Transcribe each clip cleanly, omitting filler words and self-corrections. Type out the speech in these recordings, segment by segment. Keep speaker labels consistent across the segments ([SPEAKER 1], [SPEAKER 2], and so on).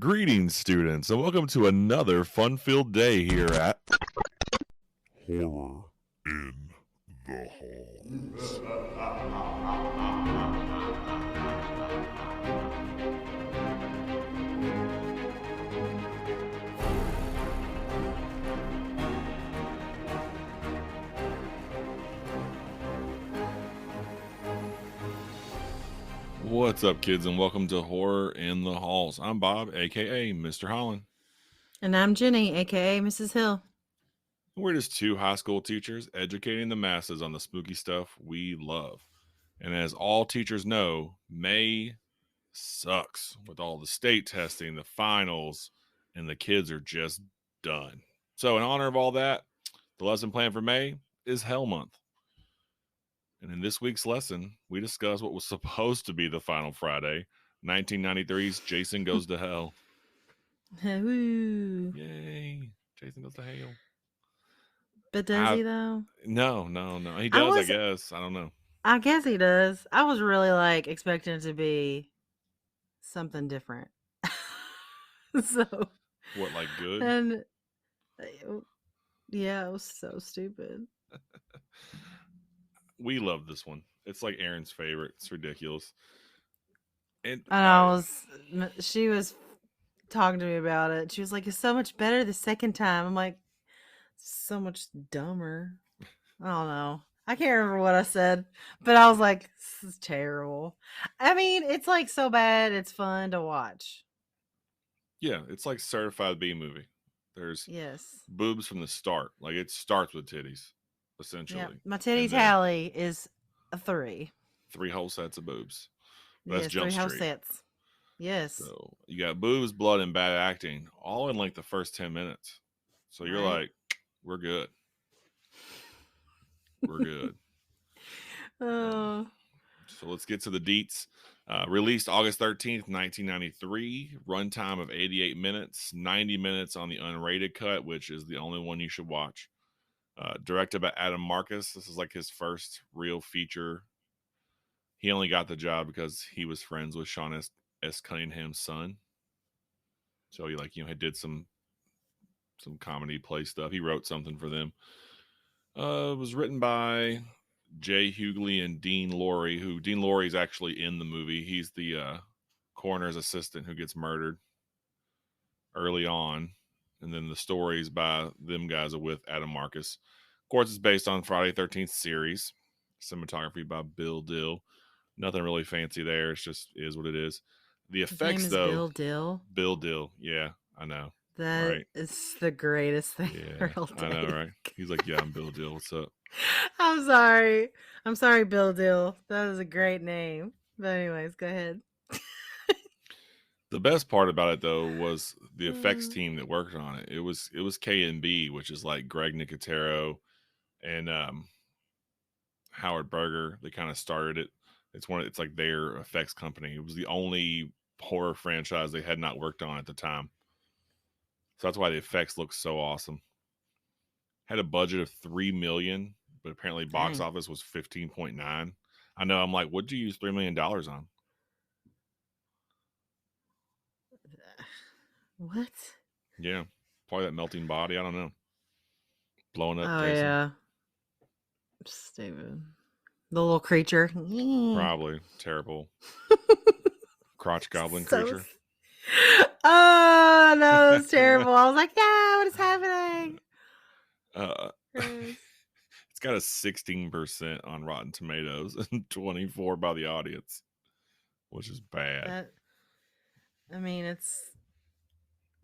[SPEAKER 1] Greetings, students, and welcome to another fun-filled day here at Horror in the Halls. What's up, kids, and welcome to Horror in the Halls. I'm Bob, aka Mr. Holland.
[SPEAKER 2] And I'm Jenny, aka Mrs. Hill.
[SPEAKER 1] We're just two high school teachers educating the masses on the spooky stuff we love. And as all teachers know, May sucks with all the state testing, the finals, and the kids are just done. So in honor of all that, the lesson plan for May is Hell Month. And in this week's lesson, we discuss what was supposed to be the final Friday, 1993's Jason Goes to Hell.
[SPEAKER 2] Woo.
[SPEAKER 1] Yay, Jason Goes to Hell.
[SPEAKER 2] But does he though?
[SPEAKER 1] No. He does, I guess. I don't know.
[SPEAKER 2] I guess he does. I was really expecting it to be something different. So
[SPEAKER 1] what, like good?
[SPEAKER 2] And yeah, it was so stupid.
[SPEAKER 1] We love this one. It's like Aaron's favorite. It's ridiculous.
[SPEAKER 2] And she was talking to me about it. She was like, "It's so much better the second time." I'm like, so much dumber. I don't know. I can't remember what I said, but I was like, this is terrible. I mean, it's like so bad, it's fun to watch.
[SPEAKER 1] Yeah, it's like certified B movie. There's
[SPEAKER 2] yes
[SPEAKER 1] boobs from the start. Like it starts with titties, essentially.
[SPEAKER 2] Yeah, my titty tally is a 3.
[SPEAKER 1] 3 whole sets of boobs. That's
[SPEAKER 2] yes,
[SPEAKER 1] Jump
[SPEAKER 2] 3 whole
[SPEAKER 1] Street.
[SPEAKER 2] sets. Yes.
[SPEAKER 1] So you got boobs, blood, and bad acting, all in like the first 10 minutes. So you're like, we're good. We're good. So let's get to the deets. Released August 13th, 1993. Runtime of 88 minutes, 90 minutes on the unrated cut, which is the only one you should watch. Directed by Adam Marcus. This is like his first real feature. He only got the job because he was friends with Sean S. Cunningham's son. So he did some comedy play stuff. He wrote something for them. It was written by Jay Hughley and Dean Lorey, who Dean Lorey is actually in the movie. He's the coroner's assistant who gets murdered early on. And then the stories by them guys are with Adam Marcus. Of course, it's based on Friday 13th series. Cinematography by Bill Dill. Nothing really fancy there. It's just is what it is. The effects,
[SPEAKER 2] His name is
[SPEAKER 1] though.
[SPEAKER 2] Bill Dill.
[SPEAKER 1] Bill Dill. Yeah, I know.
[SPEAKER 2] That is the greatest thing.
[SPEAKER 1] Yeah, I know, right? He's like, yeah, I'm Bill Dill. What's up?
[SPEAKER 2] I'm sorry, Bill Dill. That is a great name. But anyways, go ahead.
[SPEAKER 1] The best part about it, though, was the effects team that worked on it. It was K&B, which is like Greg Nicotero and Howard Berger. They kind of started it. It's like their effects company. It was the only horror franchise they had not worked on at the time. So that's why the effects look so awesome. Had a budget of $3 million, but apparently box office was 15.9. I know. I'm like, what'd you use $3 million on?
[SPEAKER 2] What?
[SPEAKER 1] Yeah, probably that melting body. I don't know. Blowing up.
[SPEAKER 2] Oh, Jason. Yeah. Stupid. The little creature.
[SPEAKER 1] Probably terrible. Crotch goblin creature.
[SPEAKER 2] Oh no, it's terrible. I was like, yeah, what is happening?
[SPEAKER 1] It's got a 16% on Rotten Tomatoes and 24% by the audience, which is bad.
[SPEAKER 2] It's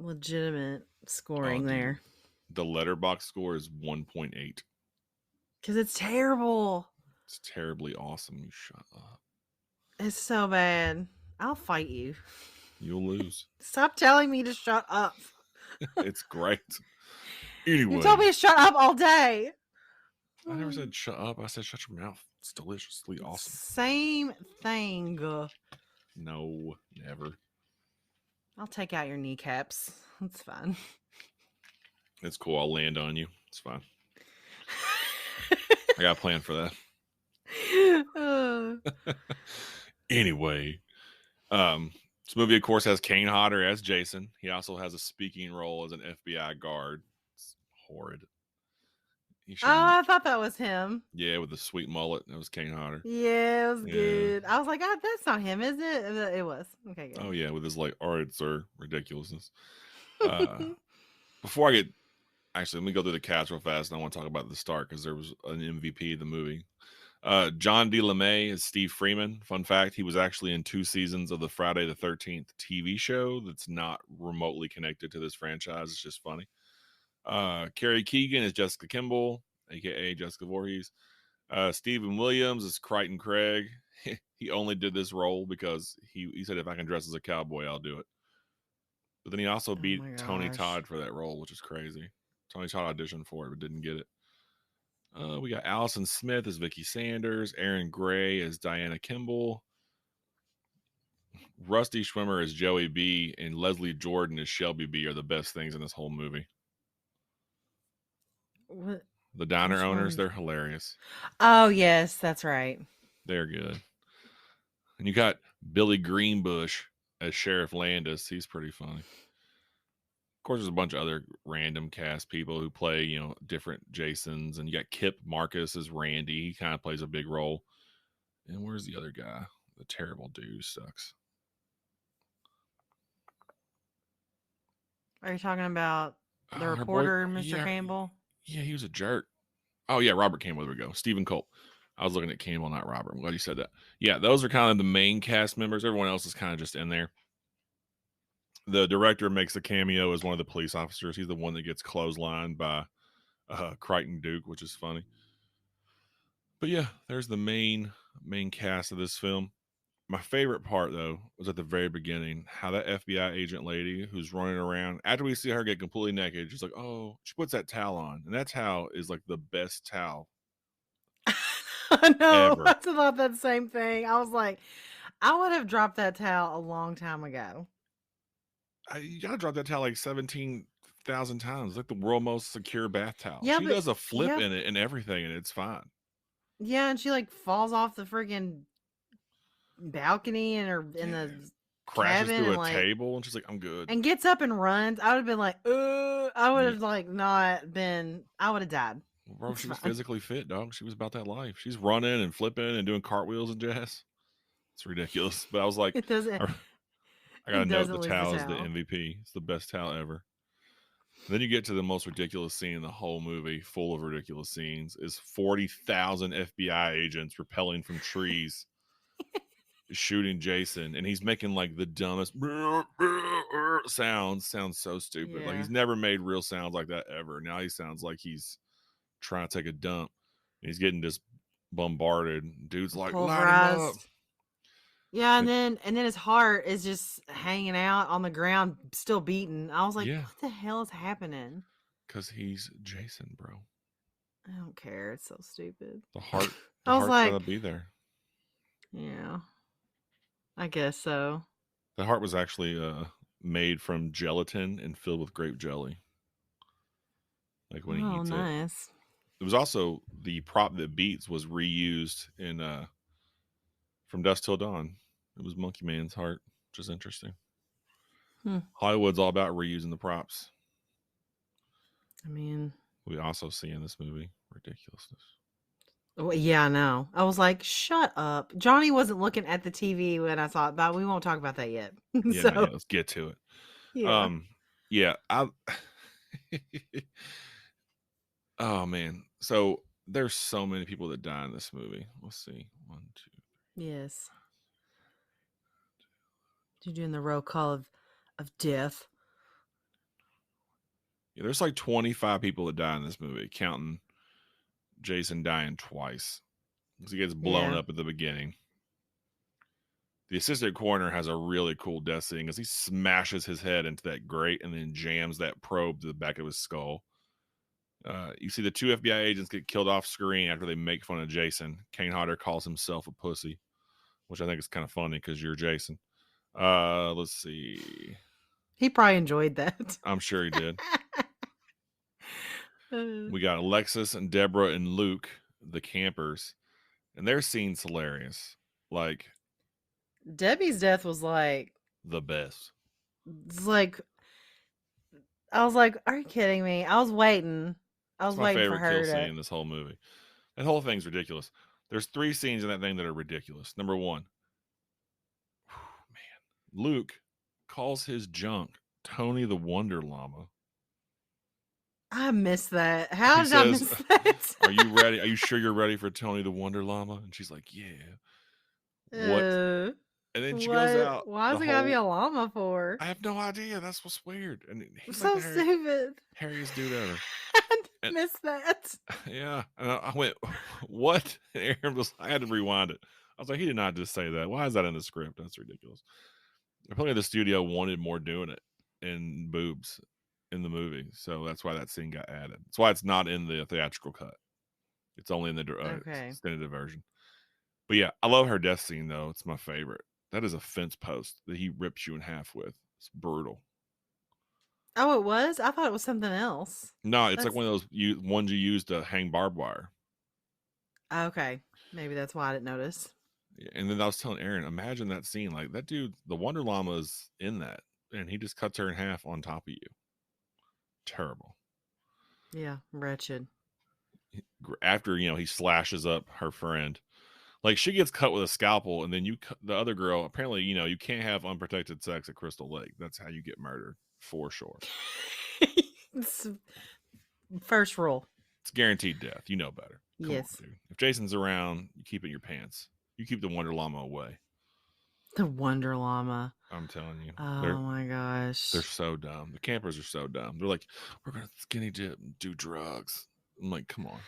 [SPEAKER 2] legitimate scoring there.
[SPEAKER 1] The Letterboxd score is 1.8.
[SPEAKER 2] Because it's terrible.
[SPEAKER 1] It's terribly awesome. You shut up.
[SPEAKER 2] It's so bad. I'll fight you.
[SPEAKER 1] You'll lose.
[SPEAKER 2] Stop telling me to shut up.
[SPEAKER 1] It's great. Anyway.
[SPEAKER 2] You told me to shut up all day.
[SPEAKER 1] I never said shut up. I said shut your mouth. It's deliciously awesome.
[SPEAKER 2] Same thing.
[SPEAKER 1] No, never.
[SPEAKER 2] I'll take out your kneecaps. That's fine.
[SPEAKER 1] It's cool. I'll land on you. It's fine. I got a plan for that. Anyway, This movie, of course, has Kane Hodder as Jason. He also has a speaking role as an FBI guard. It's horrid. He
[SPEAKER 2] Oh,
[SPEAKER 1] should,
[SPEAKER 2] I thought that was him.
[SPEAKER 1] yeah, with the sweet mullet. That was Kane Hodder.
[SPEAKER 2] Yeah, it was
[SPEAKER 1] Yeah.
[SPEAKER 2] good. I was like, that's not him, is it? It was. Okay,
[SPEAKER 1] Oh
[SPEAKER 2] good.
[SPEAKER 1] yeah, with his like, all right, sir, ridiculousness. Before I get, actually, let me go through the cast real fast, and I want to talk about the start because there was an MVP of the movie. John D. LeMay is Steve Freeman. Fun fact: he was actually in 2 seasons of the Friday the 13th TV show. That's not remotely connected to this franchise. It's just funny. Carrie Keegan is Jessica Kimball, aka Jessica Voorhees. Stephen Williams is Crichton Craig. He only did this role because he said, if I can dress as a cowboy, I'll do it. But then he also
[SPEAKER 2] Oh
[SPEAKER 1] beat
[SPEAKER 2] my
[SPEAKER 1] Tony
[SPEAKER 2] gosh.
[SPEAKER 1] Todd for that role, which is crazy. Tony Todd auditioned for it but didn't get it. We got Allison Smith as Vicky Sanders, Aaron Gray as Diana Kimball, Rusty Schwimmer as Joey B, and Leslie Jordan as Shelby B are the best things in this whole movie.
[SPEAKER 2] What?
[SPEAKER 1] The diner
[SPEAKER 2] Which
[SPEAKER 1] owners,
[SPEAKER 2] one?
[SPEAKER 1] they're hilarious.
[SPEAKER 2] Oh yes, that's right.
[SPEAKER 1] They're good. And you got Billy Greenbush as Sheriff Landis. He's pretty funny. Of course, there's a bunch of other random cast people who play, different Jasons. And you got Kip Marcus as Randy. He kind of plays a big role. And where's the other guy? The terrible dude who sucks.
[SPEAKER 2] Are you talking about the
[SPEAKER 1] Her boy,
[SPEAKER 2] reporter, Mr.
[SPEAKER 1] yeah,
[SPEAKER 2] Campbell?
[SPEAKER 1] yeah, he was a jerk. Oh yeah, Robert Campbell. There we go. Stephen Colt. I was looking at Campbell, not Robert. I'm glad you said that. Yeah, those are kind of the main cast members. Everyone else is kind of just in there. The director makes a cameo as one of the police officers. He's the one that gets clotheslined by Crichton Duke, which is funny. But yeah, there's the main cast of this film. My favorite part though was at the very beginning, how that FBI agent lady who's running around after we see her get completely naked, she's like, "Oh," she puts that towel on, and that towel is like the best towel
[SPEAKER 2] No,
[SPEAKER 1] ever.
[SPEAKER 2] I thought that same thing. I was like, I would have dropped that towel a long time ago.
[SPEAKER 1] You gotta drop that towel like 17,000 times. It's like the world most secure bath towel.
[SPEAKER 2] Yeah,
[SPEAKER 1] She
[SPEAKER 2] but
[SPEAKER 1] does a flip
[SPEAKER 2] yep,
[SPEAKER 1] in it and everything, and it's fine.
[SPEAKER 2] yeah, and she like falls off the freaking balcony in
[SPEAKER 1] Yeah,
[SPEAKER 2] the
[SPEAKER 1] crashes
[SPEAKER 2] cabin
[SPEAKER 1] through
[SPEAKER 2] and
[SPEAKER 1] a
[SPEAKER 2] like
[SPEAKER 1] table, and she's like, "I'm good."
[SPEAKER 2] and gets up and runs. I would have been like, I would
[SPEAKER 1] Yeah,
[SPEAKER 2] have like not been. I would have died.
[SPEAKER 1] bro,
[SPEAKER 2] It's
[SPEAKER 1] she was
[SPEAKER 2] fine.
[SPEAKER 1] physically fit, dog. She was about that life. She's running and flipping and doing cartwheels and jazz. It's ridiculous. But I was like,
[SPEAKER 2] It doesn't.
[SPEAKER 1] I gotta
[SPEAKER 2] It
[SPEAKER 1] note the
[SPEAKER 2] doesn't lose the
[SPEAKER 1] towel is the
[SPEAKER 2] towel.
[SPEAKER 1] MVP. It's the best towel ever. And then you get to the most ridiculous scene in the whole movie, full of ridiculous scenes, is 40,000 FBI agents rappelling from trees, shooting Jason, and he's making like the dumbest sounds. Sounds so stupid. Like
[SPEAKER 2] Yeah.
[SPEAKER 1] he's never made real sounds like that ever. Now he sounds like he's trying to take a dump. And he's getting just bombarded. Dude's like, "Light him up."
[SPEAKER 2] Pulverized. Yeah, and then his heart is just hanging out on the ground, still beating. I was like,
[SPEAKER 1] Yeah,
[SPEAKER 2] what the hell is happening?
[SPEAKER 1] because he's Jason, bro.
[SPEAKER 2] I don't care. It's so stupid.
[SPEAKER 1] The heart, the
[SPEAKER 2] I was
[SPEAKER 1] heart's gotta
[SPEAKER 2] like,
[SPEAKER 1] be there.
[SPEAKER 2] yeah, I guess so.
[SPEAKER 1] The heart was actually made from gelatin and filled with grape jelly. Like when he
[SPEAKER 2] Oh,
[SPEAKER 1] eats it.
[SPEAKER 2] nice.
[SPEAKER 1] It was also the prop that beats was reused in From Dusk Till Dawn. It was Monkey Man's heart, which is interesting.
[SPEAKER 2] Hmm.
[SPEAKER 1] Hollywood's all about reusing the props.
[SPEAKER 2] I mean,
[SPEAKER 1] We also see in this movie ridiculousness.
[SPEAKER 2] yeah, I know. I was like, shut up. Johnny wasn't looking at the TV when I saw it, but we won't talk about that yet.
[SPEAKER 1] Yeah, not
[SPEAKER 2] So,
[SPEAKER 1] yet. Let's get to it.
[SPEAKER 2] yeah.
[SPEAKER 1] Yeah, I. Oh man, so there's so many people that die in this movie. Let's see, 1, 2.
[SPEAKER 2] Yes. You're doing the roll call of death.
[SPEAKER 1] Yeah, there's like 25 people that die in this movie, counting Jason dying twice because he gets blown
[SPEAKER 2] Yeah.
[SPEAKER 1] up at the beginning. The assistant coroner has a really cool death scene because he smashes his head into that grate and then jams that probe to the back of his skull. You see the 2 FBI agents get killed off screen after they make fun of Jason. Kane Hodder calls himself a pussy, which I think is kind of funny because you're Jason. Let's see.
[SPEAKER 2] He probably enjoyed that.
[SPEAKER 1] I'm sure he did. We got Alexis and Deborah and Luke, the campers, and their scene's hilarious. Like
[SPEAKER 2] Debbie's death was like
[SPEAKER 1] the best.
[SPEAKER 2] It's like I was like, "Are you kidding me?" I was waiting. I
[SPEAKER 1] It's
[SPEAKER 2] was
[SPEAKER 1] my
[SPEAKER 2] waiting for
[SPEAKER 1] favorite kill
[SPEAKER 2] her
[SPEAKER 1] scene
[SPEAKER 2] to.
[SPEAKER 1] in this whole movie. That whole thing's ridiculous. There's 3 scenes in that thing that are ridiculous. Number 1, man, Luke calls his junk Tony the Wonder Llama.
[SPEAKER 2] I missed that. How
[SPEAKER 1] He
[SPEAKER 2] did I
[SPEAKER 1] says,
[SPEAKER 2] miss that?
[SPEAKER 1] "Are you ready? Are you sure you're ready for Tony the Wonder Llama?" And she's like, "Yeah." What?
[SPEAKER 2] uh,
[SPEAKER 1] And then she goes
[SPEAKER 2] what?
[SPEAKER 1] out
[SPEAKER 2] Why
[SPEAKER 1] the
[SPEAKER 2] is it gotta be
[SPEAKER 1] whole.
[SPEAKER 2] a llama for?
[SPEAKER 1] I have no idea. That's what's weird. And he's like
[SPEAKER 2] So
[SPEAKER 1] the
[SPEAKER 2] stupid.
[SPEAKER 1] hairiest dude ever.
[SPEAKER 2] I
[SPEAKER 1] And
[SPEAKER 2] missed that.
[SPEAKER 1] yeah, and I went, "What?" And Aaron was. I had to rewind it. I was like, "He did not just say that. Why is that in the script? That's ridiculous." Apparently, the studio wanted more doing it in boobs in the movie, so that's why that scene got added. That's why it's not in the theatrical cut. It's only in the
[SPEAKER 2] Okay.
[SPEAKER 1] extended version. But yeah, I love her death scene though. It's my favorite. That is a fence post that he rips you in half with. It's brutal.
[SPEAKER 2] Oh, it was? I thought it was something else.
[SPEAKER 1] No, it's like
[SPEAKER 2] That's
[SPEAKER 1] one of those ones you use to hang barbed wire.
[SPEAKER 2] okay. Maybe that's why I didn't notice.
[SPEAKER 1] Yeah, and then I was telling Aaron, imagine that scene. Like that dude, the Wonder Llama is in that, and he just cuts her in half on top of you. Terrible.
[SPEAKER 2] Yeah, wretched.
[SPEAKER 1] After he slashes up her friend, like she gets cut with a scalpel, and then the other girl. Apparently, you can't have unprotected sex at Crystal Lake. That's how you get murdered for sure.
[SPEAKER 2] It's first rule.
[SPEAKER 1] It's guaranteed death. You know better. Come on,
[SPEAKER 2] Yes.
[SPEAKER 1] dude. If Jason's around, you keep it in your pants. You keep the Wonder Llama away.
[SPEAKER 2] The Wonder Llama.
[SPEAKER 1] I'm telling you,
[SPEAKER 2] Oh my
[SPEAKER 1] they're
[SPEAKER 2] gosh.
[SPEAKER 1] so dumb. The campers are so dumb. They're like, we're gonna skinny dip and do drugs. I'm like, come on.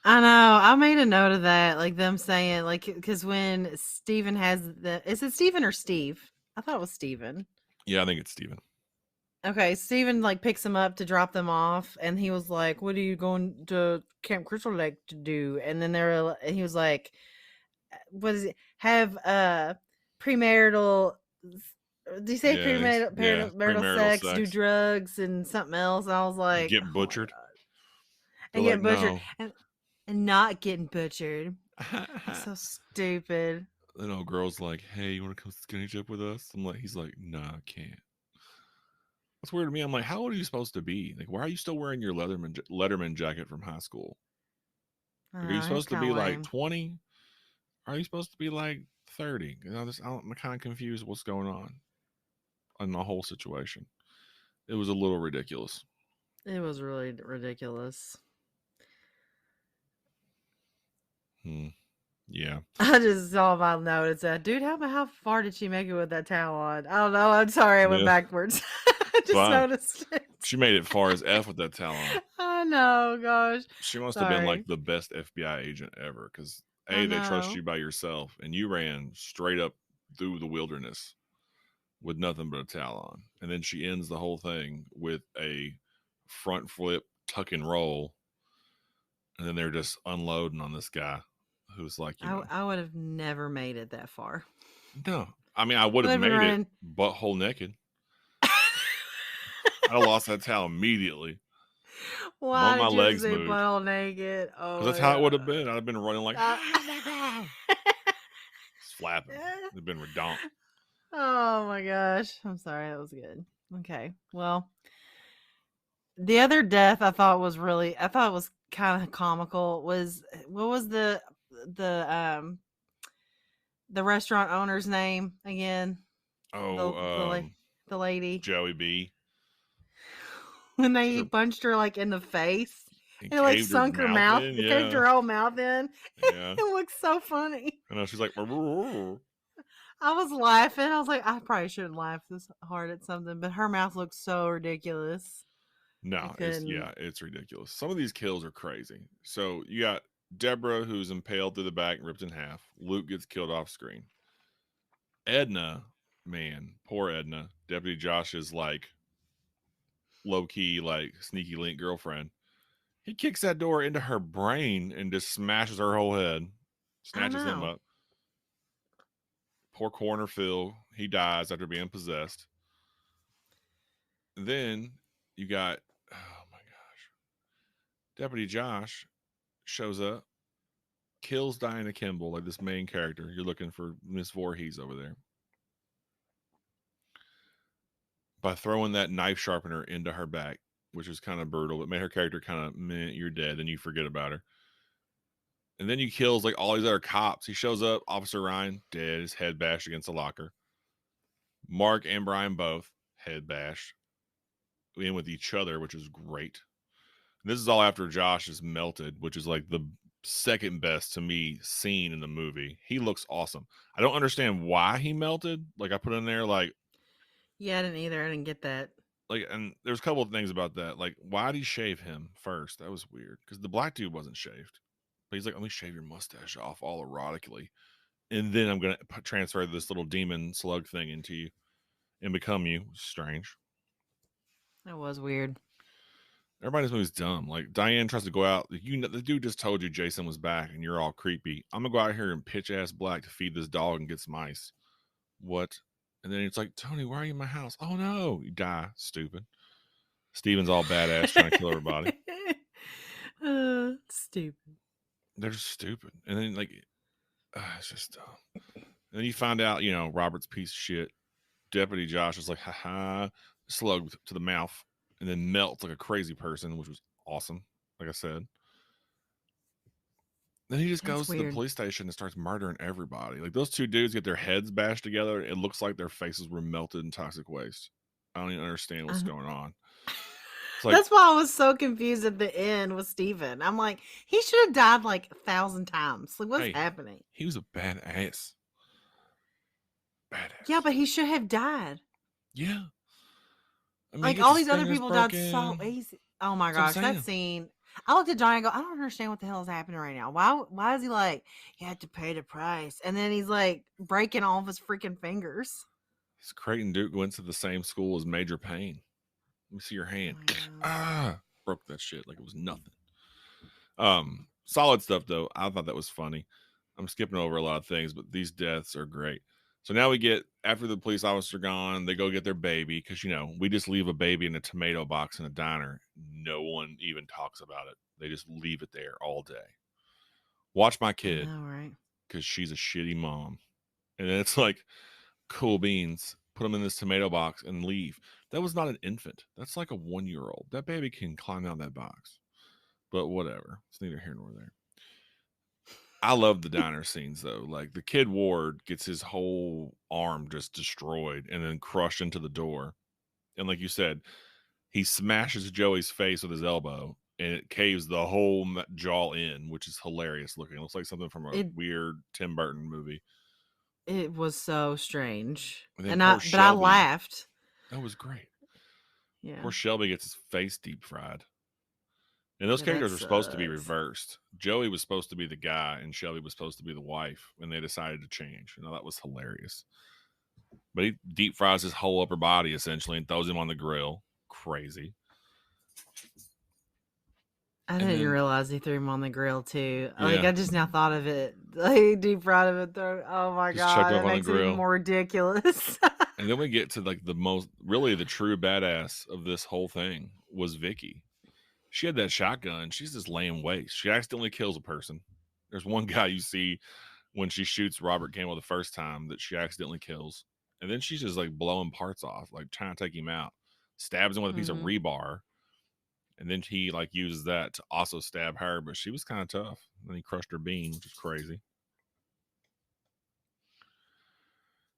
[SPEAKER 2] I know. I made a note of that, like them saying, like, because when Steven has is it Steven or Steve? I thought it was Steven.
[SPEAKER 1] Yeah, I think it's Steven.
[SPEAKER 2] Okay, Steven like picks him up to drop them off, and he was like, "What are you going to Camp Crystal Lake to do?" And then he was like, "What is it? Have premarital? Do you say
[SPEAKER 1] Yeah,
[SPEAKER 2] marital
[SPEAKER 1] premarital
[SPEAKER 2] sex? Do
[SPEAKER 1] sex.
[SPEAKER 2] drugs and something else?" And I was like,
[SPEAKER 1] Get
[SPEAKER 2] "Oh my
[SPEAKER 1] butchered.
[SPEAKER 2] god!"
[SPEAKER 1] They're
[SPEAKER 2] And
[SPEAKER 1] like,
[SPEAKER 2] getting butchered,
[SPEAKER 1] no.
[SPEAKER 2] and not getting butchered. Like so stupid.
[SPEAKER 1] Then old girl's like, hey, you want to come skinny dip with us? He's like, nah, I can't. That's weird to me. I'm like, how old are you supposed to be? Like, why are you still wearing your Letterman jacket from high school?
[SPEAKER 2] I
[SPEAKER 1] Like, are you
[SPEAKER 2] know, he's
[SPEAKER 1] supposed to
[SPEAKER 2] kind
[SPEAKER 1] be
[SPEAKER 2] of
[SPEAKER 1] like
[SPEAKER 2] lame.
[SPEAKER 1] 20? Are you supposed to be like 30? I'm kind of confused what's going on in the whole situation. It was a little ridiculous.
[SPEAKER 2] It was really ridiculous.
[SPEAKER 1] Yeah.
[SPEAKER 2] I just saw my note. It said, "Dude, how far did she make it with that towel on?" I don't know. I'm sorry, I went
[SPEAKER 1] Yeah.
[SPEAKER 2] backwards. I
[SPEAKER 1] It's
[SPEAKER 2] just
[SPEAKER 1] fine.
[SPEAKER 2] noticed it.
[SPEAKER 1] She made it far as F with that towel on.
[SPEAKER 2] I know, gosh.
[SPEAKER 1] She must have been like
[SPEAKER 2] Sorry.
[SPEAKER 1] the best FBI agent ever because
[SPEAKER 2] I
[SPEAKER 1] A, they trust
[SPEAKER 2] know.
[SPEAKER 1] you by yourself, and you ran straight up through the wilderness with nothing but a towel on. And then she ends the whole thing with a front flip tuck and roll. And then they're just unloading on this guy who's like,
[SPEAKER 2] I would have never made it that far.
[SPEAKER 1] no. I mean, I would
[SPEAKER 2] Would
[SPEAKER 1] have
[SPEAKER 2] have been
[SPEAKER 1] made it
[SPEAKER 2] running.
[SPEAKER 1] butthole naked. I'd have lost that towel immediately. One of
[SPEAKER 2] Why
[SPEAKER 1] my
[SPEAKER 2] did you have to
[SPEAKER 1] legs
[SPEAKER 2] say
[SPEAKER 1] moved
[SPEAKER 2] butthole naked?
[SPEAKER 1] because
[SPEAKER 2] Oh
[SPEAKER 1] that's
[SPEAKER 2] my
[SPEAKER 1] how it would
[SPEAKER 2] god.
[SPEAKER 1] have been. I'd have been running like,
[SPEAKER 2] Uh,
[SPEAKER 1] oh my God. Just flapping. It'd been redonk.
[SPEAKER 2] oh my gosh. I'm sorry. That was good. Okay. Well, the other death I thought was kind of comical was what was the um the restaurant owner's name again?
[SPEAKER 1] Oh,
[SPEAKER 2] The lady
[SPEAKER 1] Joey B.
[SPEAKER 2] when
[SPEAKER 1] Her,
[SPEAKER 2] they punched her like in the face.
[SPEAKER 1] he
[SPEAKER 2] It like
[SPEAKER 1] caved her
[SPEAKER 2] sunk her
[SPEAKER 1] mouth
[SPEAKER 2] mouth.
[SPEAKER 1] in.
[SPEAKER 2] It caved
[SPEAKER 1] Yeah.
[SPEAKER 2] her whole mouth in.
[SPEAKER 1] Yeah.
[SPEAKER 2] It looks so funny.
[SPEAKER 1] I know. She's like, "Brr."
[SPEAKER 2] I was laughing. I was like, I probably shouldn't laugh this hard at something, but her mouth looks so ridiculous. I
[SPEAKER 1] No,
[SPEAKER 2] couldn't.
[SPEAKER 1] it's ridiculous. Some of these kills are crazy. So you got Deborah who's impaled through the back and ripped in half. Luke gets killed off screen. Edna, man, poor Edna. Deputy Josh's like low key, like sneaky link girlfriend. He kicks that door into her brain and just smashes her whole head,
[SPEAKER 2] I
[SPEAKER 1] snatches him
[SPEAKER 2] know.
[SPEAKER 1] up. Poor corner Phil, he dies after being possessed. Then you got, oh my gosh, Deputy Josh shows up, kills Diana Kimball, like this main character. You're looking for Miss Voorhees over there. by throwing that knife sharpener into her back, which was kind of brutal. It made her character kind of, meh, you're dead. Then you forget about her. And then he kills like all these other cops. He shows up, Officer Ryan, dead, his head bashed against a locker. Mark and Brian both, head bashed. In with each other, which is great. And this is all after Josh is melted, which is like the second best to me scene in the movie. He looks awesome. I don't understand why he melted. Like I put in there, like,
[SPEAKER 2] yeah, I didn't either. I didn't get that.
[SPEAKER 1] like, and there's a couple of things about that. Like, why did he shave him first? That was weird because the black dude wasn't shaved. But he's like, let me shave your mustache off all erotically, and then I'm gonna transfer this little demon slug thing into you and become you. Strange.
[SPEAKER 2] That was weird.
[SPEAKER 1] Everybody's movie's dumb. Like Diane tries to go out. You know, the dude just told you Jason was back, and you're all creepy. I'm gonna go out here in pitch ass black to feed this dog and get some ice. What? And then it's like, Tony, why are you in my house? Oh no, you die, stupid. Steven's all badass trying to kill everybody.
[SPEAKER 2] Stupid.
[SPEAKER 1] They're just stupid. And then like, it's just dumb. And then you find out, you know, Robert's piece of shit. Deputy Josh is like, haha, slug to the mouth, and then melts like a crazy person, which was awesome. Like I said. Then he just goes to the police station and starts murdering everybody. Like those two dudes get their heads bashed together. It looks like their faces were melted in toxic waste. I don't even understand what's going on.
[SPEAKER 2] Like, that's why I was so confused at the end with Steven. I'm like, he should have died like 1,000 times. Like, what's happening?
[SPEAKER 1] He was a badass. Badass.
[SPEAKER 2] Yeah, but he should have died.
[SPEAKER 1] Yeah.
[SPEAKER 2] I mean, like all these other people died so easy. Oh my gosh, that scene. I looked at Johnny and go, I don't understand what the hell is happening right now. Why is he like, you had to pay the price? And then he's like breaking all of his freaking fingers.
[SPEAKER 1] Creighton Duke went to the same school as Major Payne. Let me see your hand. Broke that shit like it was nothing. Solid stuff though. I thought that was funny. I'm skipping over a lot of things, but these deaths are great. So now we get, after the police officer gone, they go get their baby because, you know, we just leave a baby in a tomato box in a diner. No one even talks about it. They just leave it there all day. Watch my kid.
[SPEAKER 2] All right.
[SPEAKER 1] Because she's a shitty mom. And then it's like, cool beans. Put them in this tomato box and leave. That was not an infant. That's like a 1-year-old. That baby can climb down that box. But whatever. It's neither here nor there. I love the diner scenes though. Like the kid Ward gets his whole arm just destroyed and then crushed into the door. And like you said, he smashes Joey's face with his elbow and it caves the whole jaw in, which is hilarious looking. It looks like something from a weird Tim Burton movie.
[SPEAKER 2] It was so strange.
[SPEAKER 1] And I
[SPEAKER 2] laughed.
[SPEAKER 1] That was great.
[SPEAKER 2] Yeah.
[SPEAKER 1] Poor Shelby gets his face deep fried. And those characters were supposed to be reversed. Joey was supposed to be the guy, and Shelby was supposed to be the wife, and they decided to change. You know, that was hilarious. But he deep fries his whole upper body, essentially, and throws him on the grill. Crazy.
[SPEAKER 2] I didn't realize he threw him on the grill, too. Yeah. Like, I just now thought of it. Like, deep fried him and oh my God, that makes it even more ridiculous.
[SPEAKER 1] And then we get to, like, the true badass of this whole thing was Vicky. She had that shotgun. She's just laying waste. She accidentally kills a person. There's one guy you see when she shoots Robert Campbell the first time that she accidentally kills. And then she's just like blowing parts off, like trying to take him out. Stabs him with a piece of rebar. And then he like uses that to also stab her, but she was kind of tough. And then he crushed her bean, which is crazy.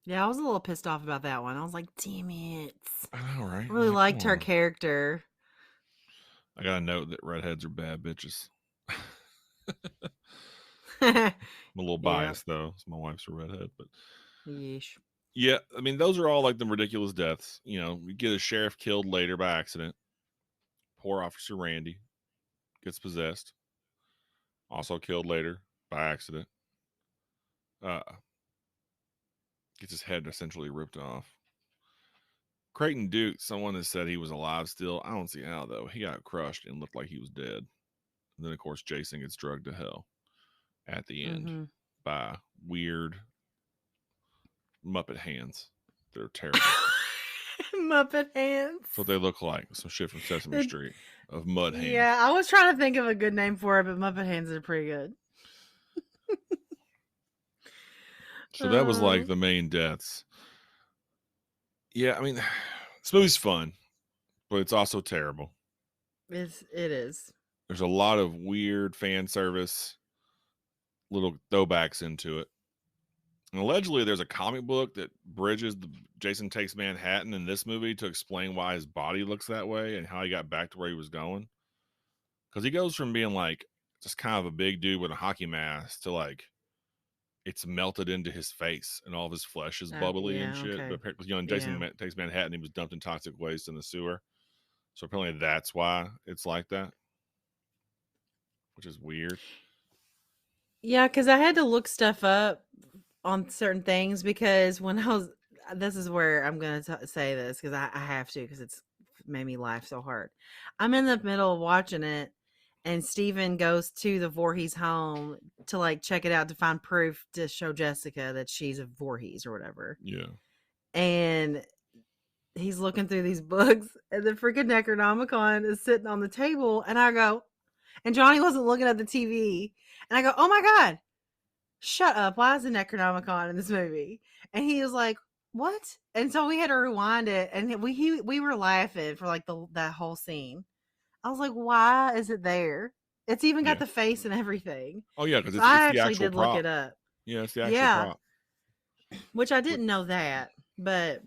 [SPEAKER 2] Yeah, I was a little pissed off about that one. I was like, damn it.
[SPEAKER 1] I know, right?
[SPEAKER 2] I really liked her character.
[SPEAKER 1] I got a note that redheads are bad bitches. I'm a little biased though. My wife's a redhead, but
[SPEAKER 2] yeesh.
[SPEAKER 1] Yeah, I mean those are all like the ridiculous deaths. You know, we get a sheriff killed later by accident. Poor Officer Randy gets possessed. Also killed later by accident. Gets his head essentially ripped off. Creighton Duke, someone has said he was alive still. I don't see how though. He got crushed and looked like he was dead. And then of course Jason gets drugged to hell at the end by weird Muppet hands. They're terrible.
[SPEAKER 2] Muppet hands.
[SPEAKER 1] That's what they look like. Some shit from Sesame Street of mud hands.
[SPEAKER 2] Yeah, I was trying to think of a good name for it, but Muppet hands are pretty good.
[SPEAKER 1] So that was like the main deaths. Yeah, I mean, This movie's fun, but it's also terrible.
[SPEAKER 2] It is.
[SPEAKER 1] There's a lot of weird fan service, little throwbacks into it. And allegedly, there's a comic book that bridges the Jason Takes Manhattan in this movie to explain why his body looks that way and how he got back to where he was going. Because he goes from being like just kind of a big dude with a hockey mask to like it's melted into his face and all of his flesh is bubbly and
[SPEAKER 2] Yeah.
[SPEAKER 1] shit.
[SPEAKER 2] Okay.
[SPEAKER 1] But apparently, in
[SPEAKER 2] Yeah.
[SPEAKER 1] Takes Manhattan, he was dumped in toxic waste in the sewer. So apparently, that's why it's like that, which is weird.
[SPEAKER 2] Yeah, because I had to look stuff up on certain things because when I was, this is where I'm going to say this because I have to because it's made me laugh so hard. I'm in the middle of watching it, and Steven goes to the Voorhees home to like check it out to find proof to show Jessica that she's a Voorhees or whatever.
[SPEAKER 1] Yeah.
[SPEAKER 2] And he's looking through these books, and the freaking Necronomicon is sitting on the table, and I go, and Johnny wasn't looking at the TV, and I go, oh my God, shut up. Why is the Necronomicon in this movie? And he was like, what? And so we had to rewind it, and we were laughing for like that whole scene. I was like, why is it there? It's even got
[SPEAKER 1] Yeah.
[SPEAKER 2] the face and everything.
[SPEAKER 1] Oh yeah, because
[SPEAKER 2] So
[SPEAKER 1] it's
[SPEAKER 2] I
[SPEAKER 1] the
[SPEAKER 2] actually
[SPEAKER 1] actual
[SPEAKER 2] did look
[SPEAKER 1] prop.
[SPEAKER 2] it up.
[SPEAKER 1] Yeah, it's the actual
[SPEAKER 2] Yeah,
[SPEAKER 1] prop.
[SPEAKER 2] which I
[SPEAKER 1] But
[SPEAKER 2] didn't know that, but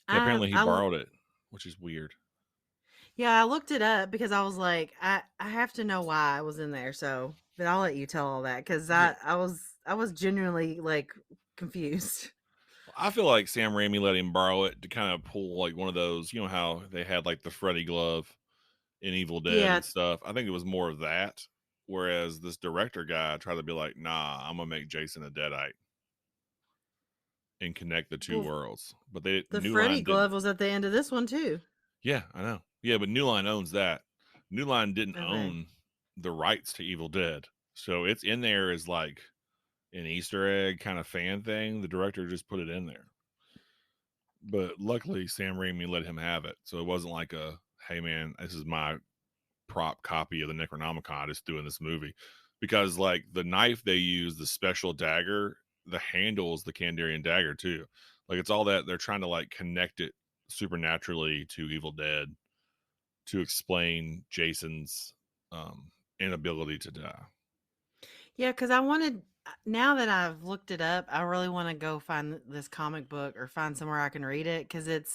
[SPEAKER 1] yeah, apparently he
[SPEAKER 2] I
[SPEAKER 1] borrowed it, which is weird.
[SPEAKER 2] yeah, I looked it up because I was like, I have to know why I was in there. So, but I'll let you tell all that because
[SPEAKER 1] Yeah.
[SPEAKER 2] I was genuinely like confused.
[SPEAKER 1] I feel like Sam Raimi let him borrow it to kind of pull like one of those, you know how they had like the Freddy glove in Evil Dead
[SPEAKER 2] Yeah.
[SPEAKER 1] and stuff. I think it was more of that. Whereas this director guy tried to be like, nah, I'm gonna make Jason a Deadite and connect the two
[SPEAKER 2] Well,
[SPEAKER 1] worlds. But they
[SPEAKER 2] the
[SPEAKER 1] New
[SPEAKER 2] Freddy
[SPEAKER 1] Line didn't.
[SPEAKER 2] glove was at the end of this one too.
[SPEAKER 1] Yeah, I know. Yeah, but New Line owns that. New Line didn't
[SPEAKER 2] Okay.
[SPEAKER 1] own the rights to Evil Dead. So it's in there as like an Easter egg kind of fan thing. The director just put it in there. But luckily Sam Raimi let him have it. So it wasn't like a, hey man, this is my prop copy of the Necronomicon I just threw in this movie. Because like the knife they use, the special dagger, the handle is the Kandarian dagger too. Like it's all that they're trying to like connect it supernaturally to Evil Dead to explain Jason's inability to die.
[SPEAKER 2] Yeah, because I wanted, now that I've looked it up, I really want to go find this comic book or find somewhere I can read it because it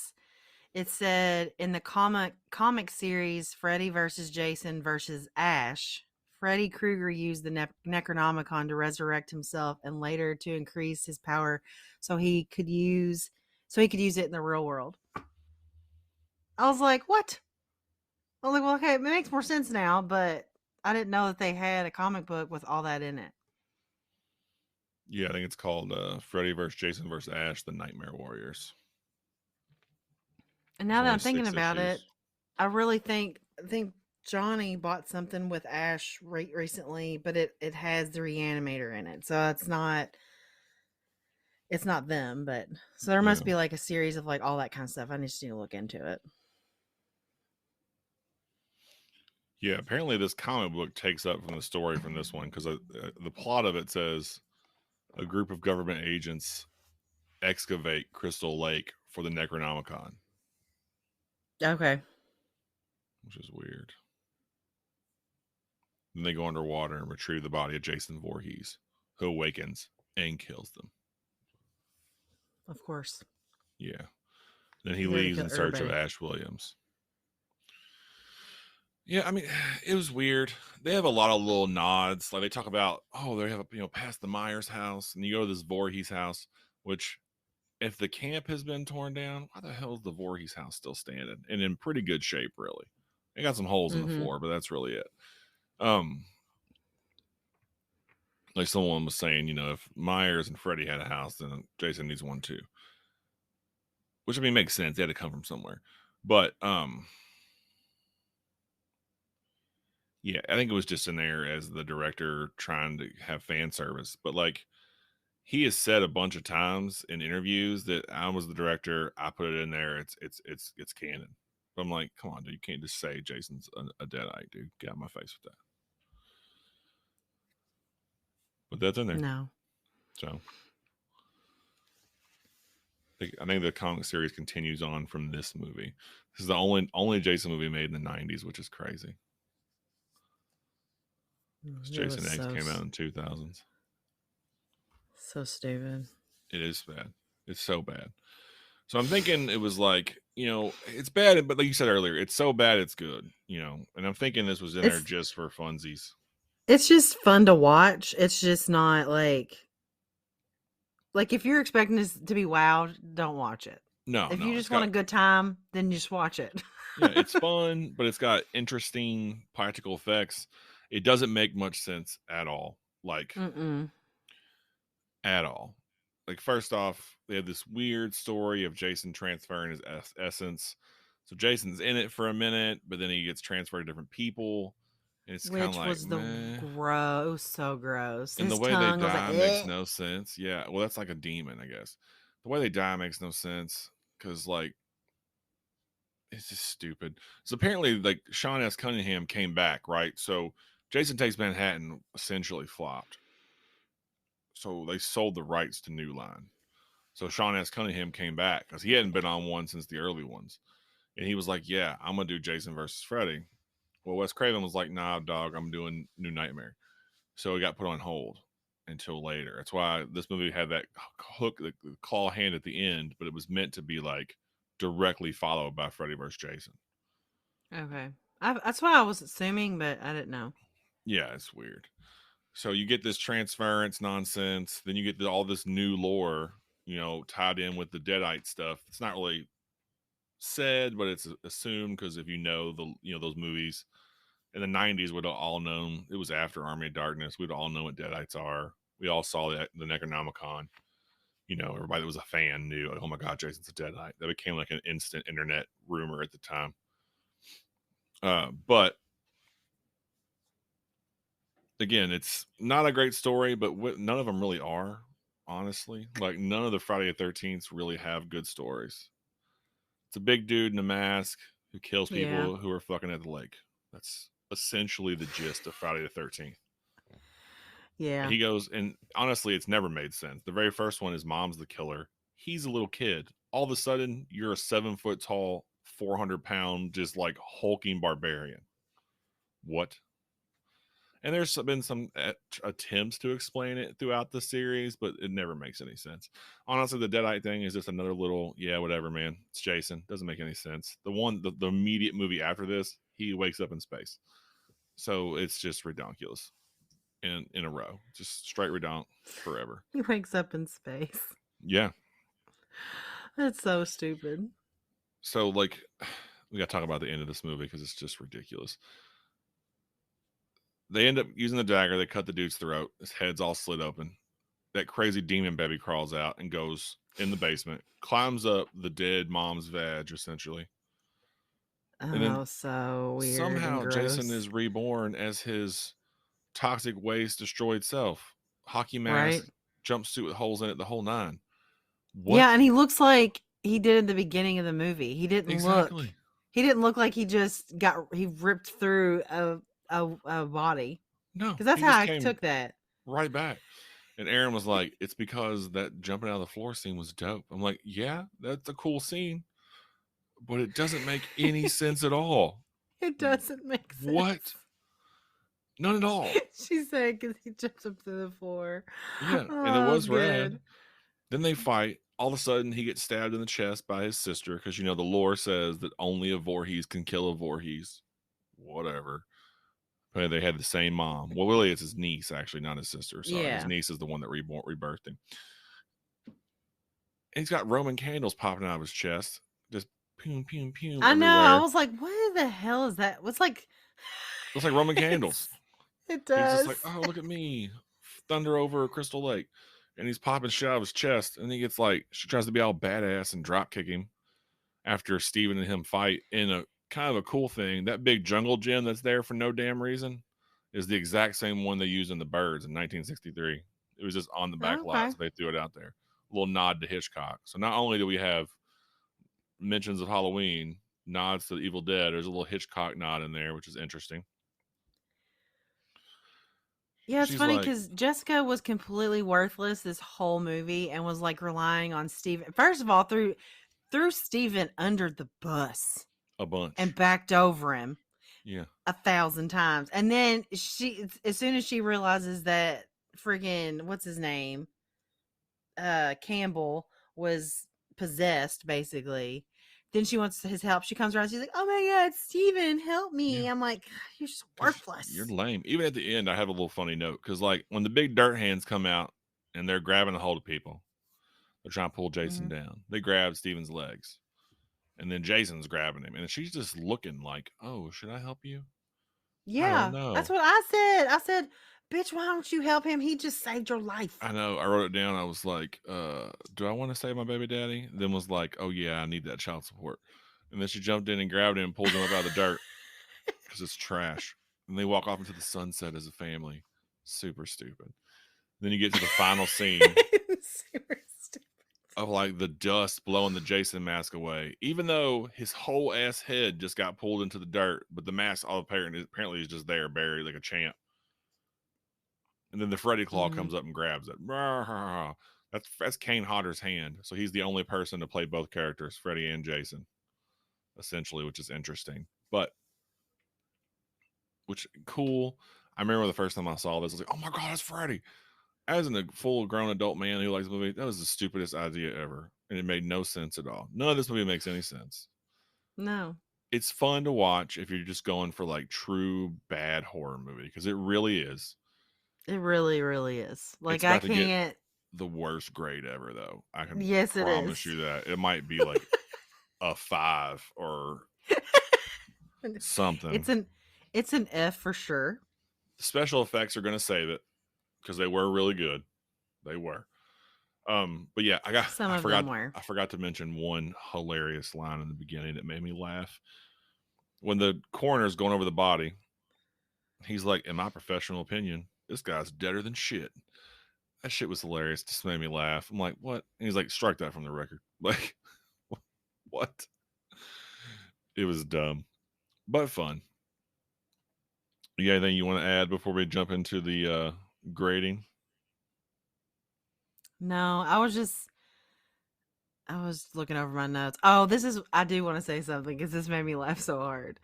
[SPEAKER 2] said in the comic series Freddy versus Jason versus Ash, Freddy Krueger used the Necronomicon to resurrect himself and later to increase his power so he could use it in the real world. I was like, what? I was like, well, okay, it makes more sense now, but I didn't know that they had a comic book with all that in it.
[SPEAKER 1] Yeah, I think it's called Freddy versus Jason versus Ash, the Nightmare Warriors.
[SPEAKER 2] And
[SPEAKER 1] There's
[SPEAKER 2] now that
[SPEAKER 1] only
[SPEAKER 2] I'm thinking
[SPEAKER 1] 6
[SPEAKER 2] about it,
[SPEAKER 1] issues.
[SPEAKER 2] I really think Johnny bought something with Ash recently, but it has the reanimator in it, so it's not them. But so there
[SPEAKER 1] Yeah.
[SPEAKER 2] must be like a series of like all that kind of stuff. I just need to look into it.
[SPEAKER 1] Yeah, apparently this comic book takes up from the story from this one because the plot of it says a group of government agents excavate Crystal Lake for the Necronomicon,
[SPEAKER 2] Okay.
[SPEAKER 1] which is weird. Then they go underwater and retrieve the body of Jason Voorhees, who awakens and kills them.
[SPEAKER 2] Of course.
[SPEAKER 1] Yeah. Then he
[SPEAKER 2] He's there to
[SPEAKER 1] leaves
[SPEAKER 2] kill
[SPEAKER 1] in search of
[SPEAKER 2] everybody.
[SPEAKER 1] Ash Williams. Yeah, I mean, it was weird. They have a lot of little nods. Like they talk about, oh, they have, past the Myers house, and you go to this Voorhees house, which if the camp has been torn down, why the hell is the Voorhees house still standing and in pretty good shape? Really, it got some holes in the
[SPEAKER 2] Mm-hmm.
[SPEAKER 1] floor, but that's really it. Um, like someone was saying, if Myers and Freddy had a house, then Jason needs one too. Which I mean makes sense. They had to come from somewhere, but yeah, I think it was just in there as the director trying to have fan service, but like he has said a bunch of times in interviews that I was the director. I put it in there. It's canon. But I'm like, come on, dude. You can't just say Jason's a deadite, dude. Get out of my face with that. But that's in there.
[SPEAKER 2] No.
[SPEAKER 1] So I think the comic series continues on from this movie. This is the only Jason movie made in the '90s, which is crazy. Because
[SPEAKER 2] It
[SPEAKER 1] Jason
[SPEAKER 2] was
[SPEAKER 1] X
[SPEAKER 2] so
[SPEAKER 1] came out in 2000s.
[SPEAKER 2] so stupid.
[SPEAKER 1] It is bad. It's so bad. So I'm thinking it was like, it's bad, but like you said earlier, it's so bad it's good, And I'm thinking this was in there
[SPEAKER 2] It's
[SPEAKER 1] just for funsies.
[SPEAKER 2] it's just fun to watch. It's just not like if you're expecting this to be wowed, don't watch it.
[SPEAKER 1] No,
[SPEAKER 2] If you
[SPEAKER 1] no, it's
[SPEAKER 2] just want
[SPEAKER 1] got
[SPEAKER 2] a good time, then just watch it.
[SPEAKER 1] yeah, it's fun, but it's got interesting practical effects. It doesn't make much sense at all. Like
[SPEAKER 2] Mm-mm.
[SPEAKER 1] at all. Like first off, they have this weird story of Jason transferring his essence. So Jason's in it for a minute, but then he gets transferred to different people, and it's kind of
[SPEAKER 2] Which
[SPEAKER 1] like
[SPEAKER 2] was the
[SPEAKER 1] meh.
[SPEAKER 2] gross, so gross.
[SPEAKER 1] And the
[SPEAKER 2] His
[SPEAKER 1] way they
[SPEAKER 2] tongue, I was like,
[SPEAKER 1] die makes
[SPEAKER 2] eh.
[SPEAKER 1] no sense. Yeah, well, that's like a demon, I guess. The way they die makes no sense because like it's just stupid. So apparently, like Sean S. Cunningham came back, right? So Jason Takes Manhattan essentially flopped. So they sold the rights to New Line. So Sean S. Cunningham came back because he hadn't been on one since the early ones. And he was like, yeah, I'm going to do Jason versus Freddy. Well, Wes Craven was like, nah, dog, I'm doing New Nightmare. So it got put on hold until later. That's why this movie had that hook, the claw hand at the end, but it was meant to be like directly followed by Freddy versus Jason.
[SPEAKER 2] Okay. That's what I was assuming, but I didn't know.
[SPEAKER 1] Yeah, it's weird. So you get this transference nonsense, then you get all this new lore, tied in with the Deadite stuff. It's not really said, but it's assumed because if you know those movies in the '90s, we'd all known it was after Army of Darkness. We'd all know what Deadites are. We all saw the Necronomicon. Everybody that was a fan knew, like, oh my God, Jason's a Deadite. That became like an instant internet rumor at the time. But again, it's not a great story, but none of them really are. Honestly, like none of the Friday the 13th really have good stories. It's a big dude in a mask who kills
[SPEAKER 2] Yeah.
[SPEAKER 1] people who are fucking at the lake. That's essentially the gist of Friday the 13th.
[SPEAKER 2] Yeah.
[SPEAKER 1] He goes, and honestly, it's never made sense. The very first one, his mom's the killer. He's a little kid. All of a sudden, you're a 7 foot tall, 400 pound, just like hulking barbarian. What? And there's been some attempts to explain it throughout the series, but it never makes any sense. Honestly, the Deadite thing is just another little, yeah, whatever, man. It's Jason. Doesn't make any sense. The immediate movie after this, he wakes up in space. So it's just ridiculous in a row. Just straight redonk forever.
[SPEAKER 2] He wakes up in space.
[SPEAKER 1] Yeah.
[SPEAKER 2] That's so stupid.
[SPEAKER 1] So, like, we got to talk about the end of this movie because it's just ridiculous. They end up using the dagger. They cut the dude's throat. His head's all slit open. That crazy demon baby crawls out and goes in the basement, climbs up the dead mom's vag, essentially. And then
[SPEAKER 2] Oh, so weird and
[SPEAKER 1] somehow Jason
[SPEAKER 2] gross.
[SPEAKER 1] is reborn as his toxic waste destroyed self. Hockey
[SPEAKER 2] Right?
[SPEAKER 1] mask, jumpsuit with holes in it, the whole nine.
[SPEAKER 2] Yeah,
[SPEAKER 1] What?
[SPEAKER 2] and he looks like he did in the beginning of the movie.
[SPEAKER 1] Exactly.
[SPEAKER 2] He didn't look like he ripped through a body.
[SPEAKER 1] No,
[SPEAKER 2] Cuz that's
[SPEAKER 1] he
[SPEAKER 2] how
[SPEAKER 1] just
[SPEAKER 2] I
[SPEAKER 1] came
[SPEAKER 2] took that.
[SPEAKER 1] right back. And Aaron was like, it's because that jumping out of the floor scene was dope. I'm like, yeah, that's a cool scene, but it doesn't make any sense at all.
[SPEAKER 2] It doesn't make
[SPEAKER 1] What?
[SPEAKER 2] sense.
[SPEAKER 1] None at all.
[SPEAKER 2] She said because he jumps up to the floor.
[SPEAKER 1] Yeah, and it
[SPEAKER 2] Oh,
[SPEAKER 1] was rad.
[SPEAKER 2] good.
[SPEAKER 1] Then they fight. All of a sudden, he gets stabbed in the chest by his sister because the lore says that only a Voorhees can kill a Voorhees. Whatever. But they had the same mom. Well, really, it's his niece, actually, not his sister. Sorry, his
[SPEAKER 2] Yeah.
[SPEAKER 1] niece is the one that rebirthed him. And he's got Roman candles popping out of his chest, just pew pew pew
[SPEAKER 2] I know. I
[SPEAKER 1] everywhere.
[SPEAKER 2] was like, what the hell is that? What's like
[SPEAKER 1] Looks like Roman
[SPEAKER 2] it's
[SPEAKER 1] candles.
[SPEAKER 2] it
[SPEAKER 1] He's just
[SPEAKER 2] does.
[SPEAKER 1] like, oh, look at me, thunder over Crystal Lake, and he's popping shit out of his chest. And he gets like, she tries to be all badass and drop kick him after Steven and him fight in a kind of a cool thing. That big jungle gym that's there for no damn reason is the exact same one they used in The Birds in 1963. It was just on the back lot,
[SPEAKER 2] Okay.
[SPEAKER 1] so they threw it out there. A little nod to Hitchcock. So not only do we have mentions of Halloween, nods to the Evil Dead, there's a little Hitchcock nod in there, which is interesting.
[SPEAKER 2] Yeah, it's
[SPEAKER 1] She's
[SPEAKER 2] funny
[SPEAKER 1] like
[SPEAKER 2] because Jessica was completely worthless this whole movie and was like relying on Steven. First of all, threw Steven under the bus
[SPEAKER 1] a
[SPEAKER 2] and
[SPEAKER 1] bunch.
[SPEAKER 2] backed over him
[SPEAKER 1] Yeah.
[SPEAKER 2] 1,000 times. And then as soon as she realizes that friggin' what's his name, Campbell was possessed, basically. Then she wants his help. She comes around. She's like, "Oh my god, Steven, help
[SPEAKER 1] Yeah.
[SPEAKER 2] me!" I'm like, "You're just
[SPEAKER 1] Because you're
[SPEAKER 2] worthless."
[SPEAKER 1] lame. Even at the end, I have a little funny note. Because, like, when the big dirt hands come out and they're grabbing a hold of people, they're trying to pull Jason
[SPEAKER 2] Mhm.
[SPEAKER 1] down. They grab Steven's legs. And then Jason's grabbing him. And she's just looking like, oh, should I help you? I don't
[SPEAKER 2] Yeah, that's
[SPEAKER 1] know.
[SPEAKER 2] what I said. I said, "Bitch, why don't you help him? He just saved your life."
[SPEAKER 1] I know. I wrote it down. I was like, do I want to save my baby daddy? Then was like, oh, yeah, I need that child support. And then she jumped in and grabbed him and pulled him up out of the dirt because it's trash. And they walk off into the sunset as a family. Super stupid. Then you get to the final scene
[SPEAKER 2] Super stupid.
[SPEAKER 1] of like the dust blowing the Jason mask away, even though his whole ass head just got pulled into the dirt, but the mask all apparently is just there buried like a champ. And then the Freddy Claw
[SPEAKER 2] Mhm.
[SPEAKER 1] comes up and grabs it. That's Kane Hodder's hand. So he's the only person to play both characters, Freddy and Jason, essentially, which is interesting. But which cool. I remember the first time I saw this, I was like, oh my god, it's Freddy. As a full grown adult man who likes the movie, that was the stupidest idea ever. And it made no sense at all. None of this movie makes any sense.
[SPEAKER 2] No,
[SPEAKER 1] It's fun to watch if you're just going for like true bad horror movie, because it really is.
[SPEAKER 2] it really, really is.
[SPEAKER 1] It's
[SPEAKER 2] Like I
[SPEAKER 1] about to get
[SPEAKER 2] can't.
[SPEAKER 1] the worst grade ever, though. I can
[SPEAKER 2] Yes, it
[SPEAKER 1] promise
[SPEAKER 2] is.
[SPEAKER 1] you that. It might be like a 5 or something.
[SPEAKER 2] it's an it's an F for sure.
[SPEAKER 1] The special effects are going to save it because they were really good. They were. But yeah,
[SPEAKER 2] Some
[SPEAKER 1] I
[SPEAKER 2] of them
[SPEAKER 1] forgot
[SPEAKER 2] were.
[SPEAKER 1] I forgot to mention one hilarious line in the beginning that made me laugh. When the coroner's going over the body, he's like, in my professional opinion, this guy's deader than shit. That shit was hilarious. Just made me laugh. I'm like, what? And he's like, strike that from the record. Like, what? It was dumb, but fun. You got anything you want to add before we jump into the grading?
[SPEAKER 2] No, I was looking over my notes. Oh, I do want to say something because this made me laugh so hard.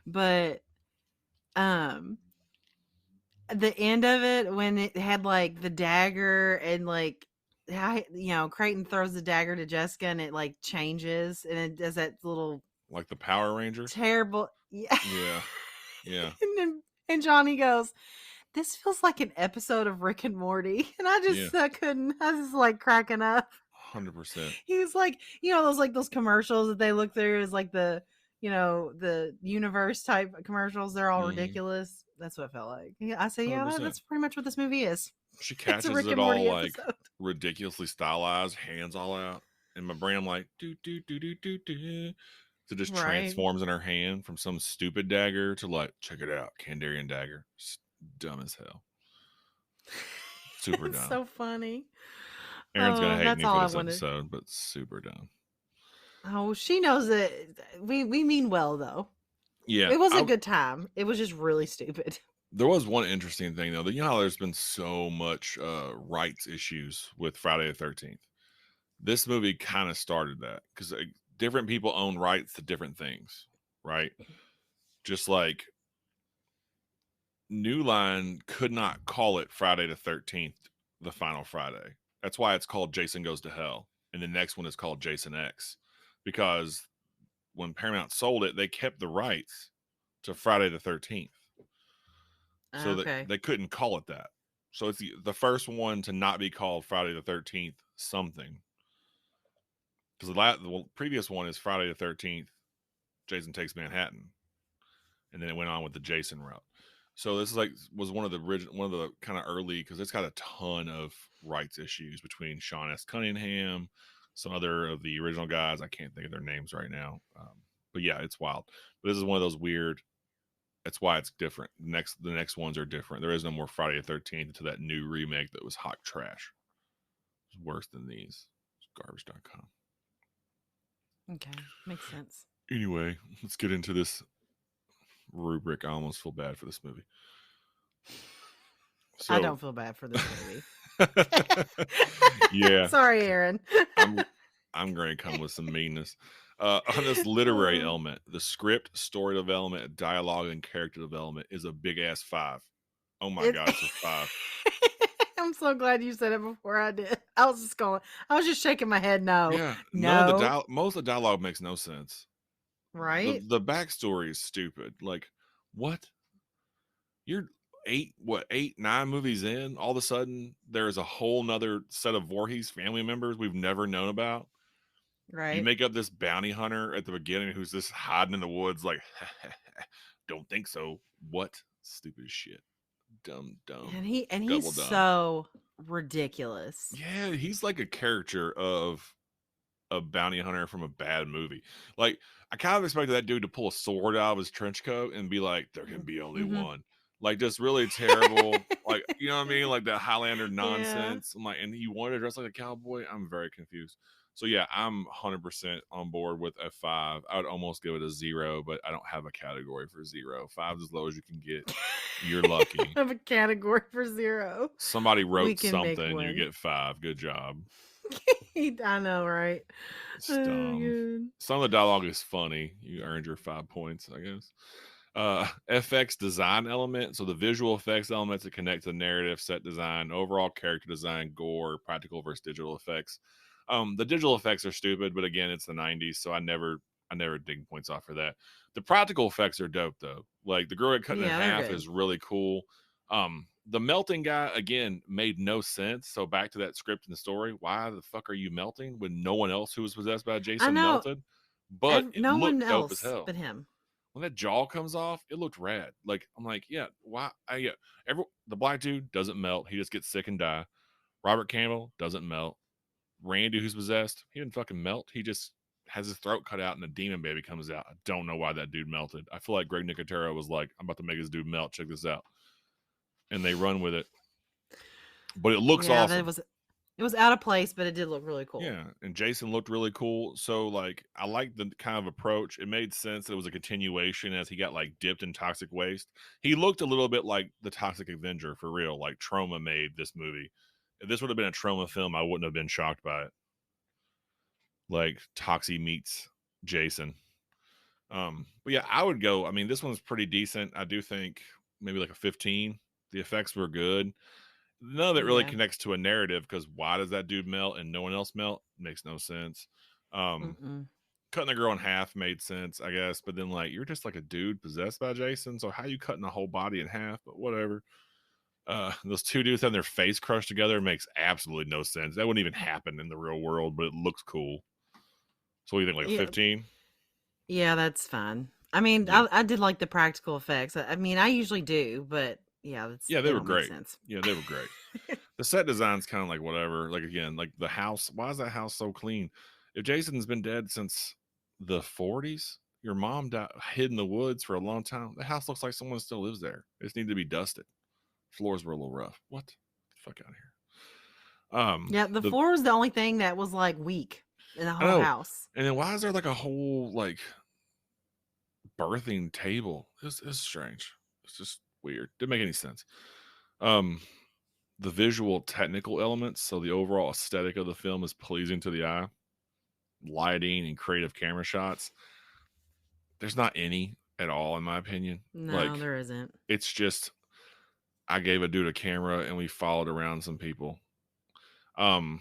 [SPEAKER 2] But um the end of it when it had like the dagger and like how Creighton throws the dagger to Jessica and it like changes and it does that little
[SPEAKER 1] Like the Power Rangers?
[SPEAKER 2] terrible yeah.
[SPEAKER 1] Yeah, yeah,
[SPEAKER 2] And Johnny goes, "This feels like an episode of Rick and Morty." And
[SPEAKER 1] yeah.
[SPEAKER 2] I couldn't. I was just like cracking up.
[SPEAKER 1] 100%.
[SPEAKER 2] He was like, those commercials that they look through is like the universe type commercials. They're all
[SPEAKER 1] Mm-hmm.
[SPEAKER 2] ridiculous. That's what it felt like. Yeah, I said, yeah,
[SPEAKER 1] 100%.
[SPEAKER 2] that's pretty much what this movie is.
[SPEAKER 1] She
[SPEAKER 2] It's a
[SPEAKER 1] catches
[SPEAKER 2] Rick
[SPEAKER 1] it
[SPEAKER 2] and
[SPEAKER 1] all
[SPEAKER 2] Morty
[SPEAKER 1] like
[SPEAKER 2] episode.
[SPEAKER 1] ridiculously stylized, hands all out. In my brain, I'm like, do, do, do, do, do, do. So it just
[SPEAKER 2] Right.
[SPEAKER 1] transforms in her hand from some stupid dagger to like, check it out, Kandarian dagger. It's dumb as hell. Super
[SPEAKER 2] It's
[SPEAKER 1] dumb.
[SPEAKER 2] so funny.
[SPEAKER 1] Aaron's gonna
[SPEAKER 2] Oh,
[SPEAKER 1] hate
[SPEAKER 2] that's
[SPEAKER 1] me
[SPEAKER 2] all
[SPEAKER 1] for
[SPEAKER 2] I
[SPEAKER 1] this
[SPEAKER 2] wanted.
[SPEAKER 1] episode, but super dumb.
[SPEAKER 2] Oh, she knows that we mean well though.
[SPEAKER 1] Yeah,
[SPEAKER 2] It was a good time. It was just really stupid.
[SPEAKER 1] there was one interesting thing though. That you know how there's been so much rights issues with Friday the 13th. This movie kind of started that because different people own rights to different things, right? Just like New Line could not call it Friday the 13th, the final Friday. That's why it's called Jason Goes to Hell. And the next one is called Jason X. Because when Paramount sold it, they kept the rights to Friday the 13th. So that
[SPEAKER 2] Okay.
[SPEAKER 1] they couldn't call it that. So it's the first one to not be called Friday the 13th something. Because the previous one is Friday the 13th, Jason Takes Manhattan. And then it went on with the Jason route. So this is like was one of the kind of early because it's got a ton of rights issues between Sean S. Cunningham, some other of the original guys. I can't think of their names right now, but yeah, it's wild. But this is one of those weird. That's why it's different. The next ones are different. There is no more Friday the 13th to that new remake that was hot trash. It's worse than these. It's garbage.com.
[SPEAKER 2] Okay. Makes sense.
[SPEAKER 1] Anyway, let's get into this rubric. I almost feel bad for this movie.
[SPEAKER 2] I
[SPEAKER 1] So
[SPEAKER 2] don't feel bad for this movie.
[SPEAKER 1] yeah,
[SPEAKER 2] Sorry, Aaron.
[SPEAKER 1] I'm I'm going to come with some meanness. On this literary
[SPEAKER 2] Uh,
[SPEAKER 1] element, the script, story development, dialogue, and character development is a big ass 5. Oh my
[SPEAKER 2] it,
[SPEAKER 1] god, it's a 5.
[SPEAKER 2] I'm so glad you said it before I did. I was just shaking my head. No,
[SPEAKER 1] Yeah, none of the
[SPEAKER 2] no,
[SPEAKER 1] most of the dialogue makes no sense.
[SPEAKER 2] right,
[SPEAKER 1] The backstory is stupid. Like, what? You're 8, 9 movies in, all of a sudden there's a whole nother set of Voorhees family members we've never known about. You
[SPEAKER 2] right.
[SPEAKER 1] make up this bounty hunter at the beginning who's just hiding in the woods, like, don't think so. What? Stupid as shit. Dumb,
[SPEAKER 2] And he's
[SPEAKER 1] double dumb.
[SPEAKER 2] so ridiculous.
[SPEAKER 1] Yeah, he's like a character of a bounty hunter from a bad movie. Like, I kind of expected that dude to pull a sword out of his trench coat and be like, "There can be only
[SPEAKER 2] Mm-hmm.
[SPEAKER 1] one." Like, just really terrible. Like, you know what I mean? Like that Highlander
[SPEAKER 2] Yeah.
[SPEAKER 1] nonsense. I'm like, and he wanted to dress like a cowboy. I'm very confused. So yeah, I'm 100% on board with a 5. I would almost give it a 0, but I don't have a category for 0. 5 is as low as you can get. You're lucky.
[SPEAKER 2] I have a category for 0.
[SPEAKER 1] Somebody
[SPEAKER 2] We
[SPEAKER 1] wrote
[SPEAKER 2] can make
[SPEAKER 1] something. You
[SPEAKER 2] one.
[SPEAKER 1] get 5. Good job.
[SPEAKER 2] I know, right?
[SPEAKER 1] It's
[SPEAKER 2] Oh,
[SPEAKER 1] dumb.
[SPEAKER 2] good.
[SPEAKER 1] Some of the dialogue is funny. You earned your 5 points, I guess. FX design element. So the visual effects elements that connect to the narrative, set design, overall character design, gore, practical versus digital effects. The digital effects are stupid, but again, it's the 90s, so I never dig points off for that. The practical effects are dope though. Like the girl get cut in
[SPEAKER 2] Yeah, they're
[SPEAKER 1] half
[SPEAKER 2] good.
[SPEAKER 1] is really cool. The melting guy again made no sense. So back to that script and the story. Why the fuck are you melting when no one else who was possessed by
[SPEAKER 2] I
[SPEAKER 1] Jason
[SPEAKER 2] know.
[SPEAKER 1] melted? But it
[SPEAKER 2] No one
[SPEAKER 1] looked dope as
[SPEAKER 2] else
[SPEAKER 1] hell
[SPEAKER 2] but him.
[SPEAKER 1] when that jaw comes off, it looked rad. Like I'm like, yeah, why? Yeah, the black dude doesn't melt. He just gets sick and die. Robert Campbell doesn't melt. Randy, who's possessed, he didn't fucking melt. He just has his throat cut out and a demon baby comes out. I don't know why that dude melted. I feel like Greg Nicotero was like, I'm about to make this dude melt. Check this out, and they run with it. But it looks
[SPEAKER 2] Yeah,
[SPEAKER 1] awesome.
[SPEAKER 2] it was out of place, but it did look really cool.
[SPEAKER 1] Yeah, and Jason looked really cool. So like I like the kind of approach. It made sense that it was a continuation as he got like dipped in toxic waste. He looked a little bit like the Toxic Avenger for real. Like Trauma made this movie. If this would have been a Trauma film, I wouldn't have been shocked by it. Like Toxie meets Jason. But yeah, I would go. I mean, this one's pretty decent. I do think maybe like a 15. The effects were good. None of it really
[SPEAKER 2] Yeah.
[SPEAKER 1] connects to a narrative because why does that dude melt and no one else melt? Makes no sense. Um,
[SPEAKER 2] Mm-mm.
[SPEAKER 1] Cutting the girl in half made sense, I guess, but then like you're just like a dude possessed by Jason, so how you cutting the whole body in half? But whatever. Those two dudes having their face crushed together makes absolutely no sense. That wouldn't even happen in the real world, but it looks cool. So what do you think, like
[SPEAKER 2] Yeah,
[SPEAKER 1] 15?
[SPEAKER 2] yeah, that's fine. I mean,
[SPEAKER 1] Yeah.
[SPEAKER 2] I did like the practical effects. I mean, I usually do, but yeah,
[SPEAKER 1] Yeah, they
[SPEAKER 2] they
[SPEAKER 1] were
[SPEAKER 2] don't make
[SPEAKER 1] great.
[SPEAKER 2] sense.
[SPEAKER 1] Yeah, they were great. The set design's kind of like whatever. Like again, like the house. Why is that house so clean? If Jason's been dead since the 40s, your mom died, hid in the woods for a long time. The house looks like someone still lives there. It just needed to be dusted. Floors were a little rough. What? Get the fuck out of here.
[SPEAKER 2] Yeah, the
[SPEAKER 1] The
[SPEAKER 2] floor was the only thing that was like weak in the
[SPEAKER 1] I
[SPEAKER 2] whole
[SPEAKER 1] know.
[SPEAKER 2] house.
[SPEAKER 1] And then why is there like a whole like birthing table? It's strange. It's just weird. Didn't make any sense. Um, the visual technical elements, so the overall aesthetic of the film is pleasing to the eye. Lighting and creative camera shots. There's not any at all, in my opinion.
[SPEAKER 2] No,
[SPEAKER 1] Like,
[SPEAKER 2] there isn't.
[SPEAKER 1] it's just I gave a dude a camera and we followed around some people. Um,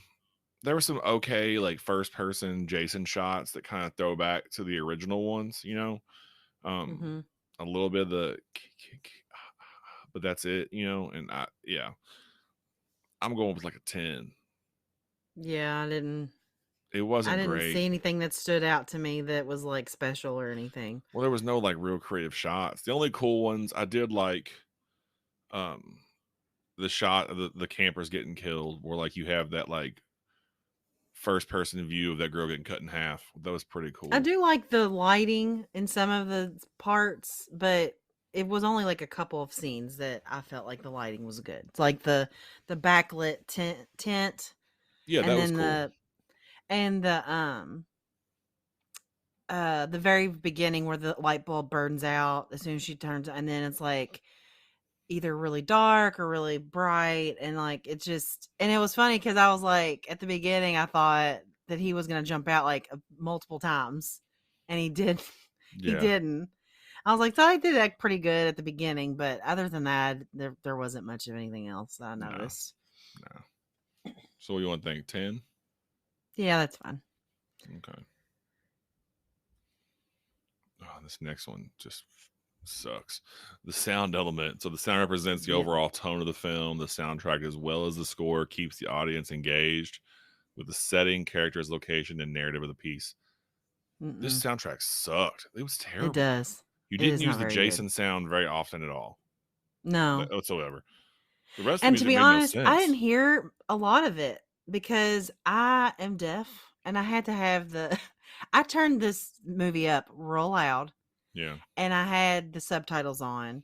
[SPEAKER 1] there were some okay, like first person Jason shots that kind of throw back to the original ones, you know. Um,
[SPEAKER 2] Mm-hmm.
[SPEAKER 1] a little bit of the but that's it, you know, and yeah. I'm going with like a 10.
[SPEAKER 2] Yeah,
[SPEAKER 1] It
[SPEAKER 2] I
[SPEAKER 1] wasn't
[SPEAKER 2] didn't
[SPEAKER 1] great.
[SPEAKER 2] see anything that stood out to me that was like special or anything.
[SPEAKER 1] Well, there was no like real creative shots. The only cool ones I did like um the shot of the campers getting killed where like you have that like first person view of that girl getting cut in half. That was pretty
[SPEAKER 2] I
[SPEAKER 1] cool.
[SPEAKER 2] do like the lighting in some of the parts, but it was only like a couple of scenes that I felt like the lighting was good. It's like the backlit tent
[SPEAKER 1] Yeah,
[SPEAKER 2] and
[SPEAKER 1] that was
[SPEAKER 2] then
[SPEAKER 1] cool.
[SPEAKER 2] the very beginning where the light bulb burns out as soon as she turns, and then it's like either really dark or really bright, and like it just, and it was funny because I was like, at the beginning I thought that he was gonna jump out like multiple times, and he did. He
[SPEAKER 1] Yeah.
[SPEAKER 2] didn't. I was like, thought he did act pretty good at the beginning, but other than that, there wasn't much of anything else that I
[SPEAKER 1] No.
[SPEAKER 2] noticed.
[SPEAKER 1] No. So what do you want to think? 10?
[SPEAKER 2] Yeah, that's fine.
[SPEAKER 1] Okay. Oh, this next one just sucks. The sound element. So the sound represents the
[SPEAKER 2] Yep.
[SPEAKER 1] overall tone of the film. The soundtrack, as well as the score, keeps the audience engaged with the setting, characters, location, and narrative of the piece. This
[SPEAKER 2] Mm-mm.
[SPEAKER 1] soundtrack sucked. It was
[SPEAKER 2] It
[SPEAKER 1] terrible.
[SPEAKER 2] does.
[SPEAKER 1] You
[SPEAKER 2] It
[SPEAKER 1] didn't
[SPEAKER 2] is not
[SPEAKER 1] use the
[SPEAKER 2] very good.
[SPEAKER 1] Jason sound very often at all,
[SPEAKER 2] No.
[SPEAKER 1] whatsoever. The rest of the
[SPEAKER 2] And to
[SPEAKER 1] music
[SPEAKER 2] be
[SPEAKER 1] made no
[SPEAKER 2] honest, I didn't
[SPEAKER 1] sense.
[SPEAKER 2] hear a lot of it because I am deaf and I had to have the I turned this movie up real loud
[SPEAKER 1] Yeah.
[SPEAKER 2] and I had the subtitles on,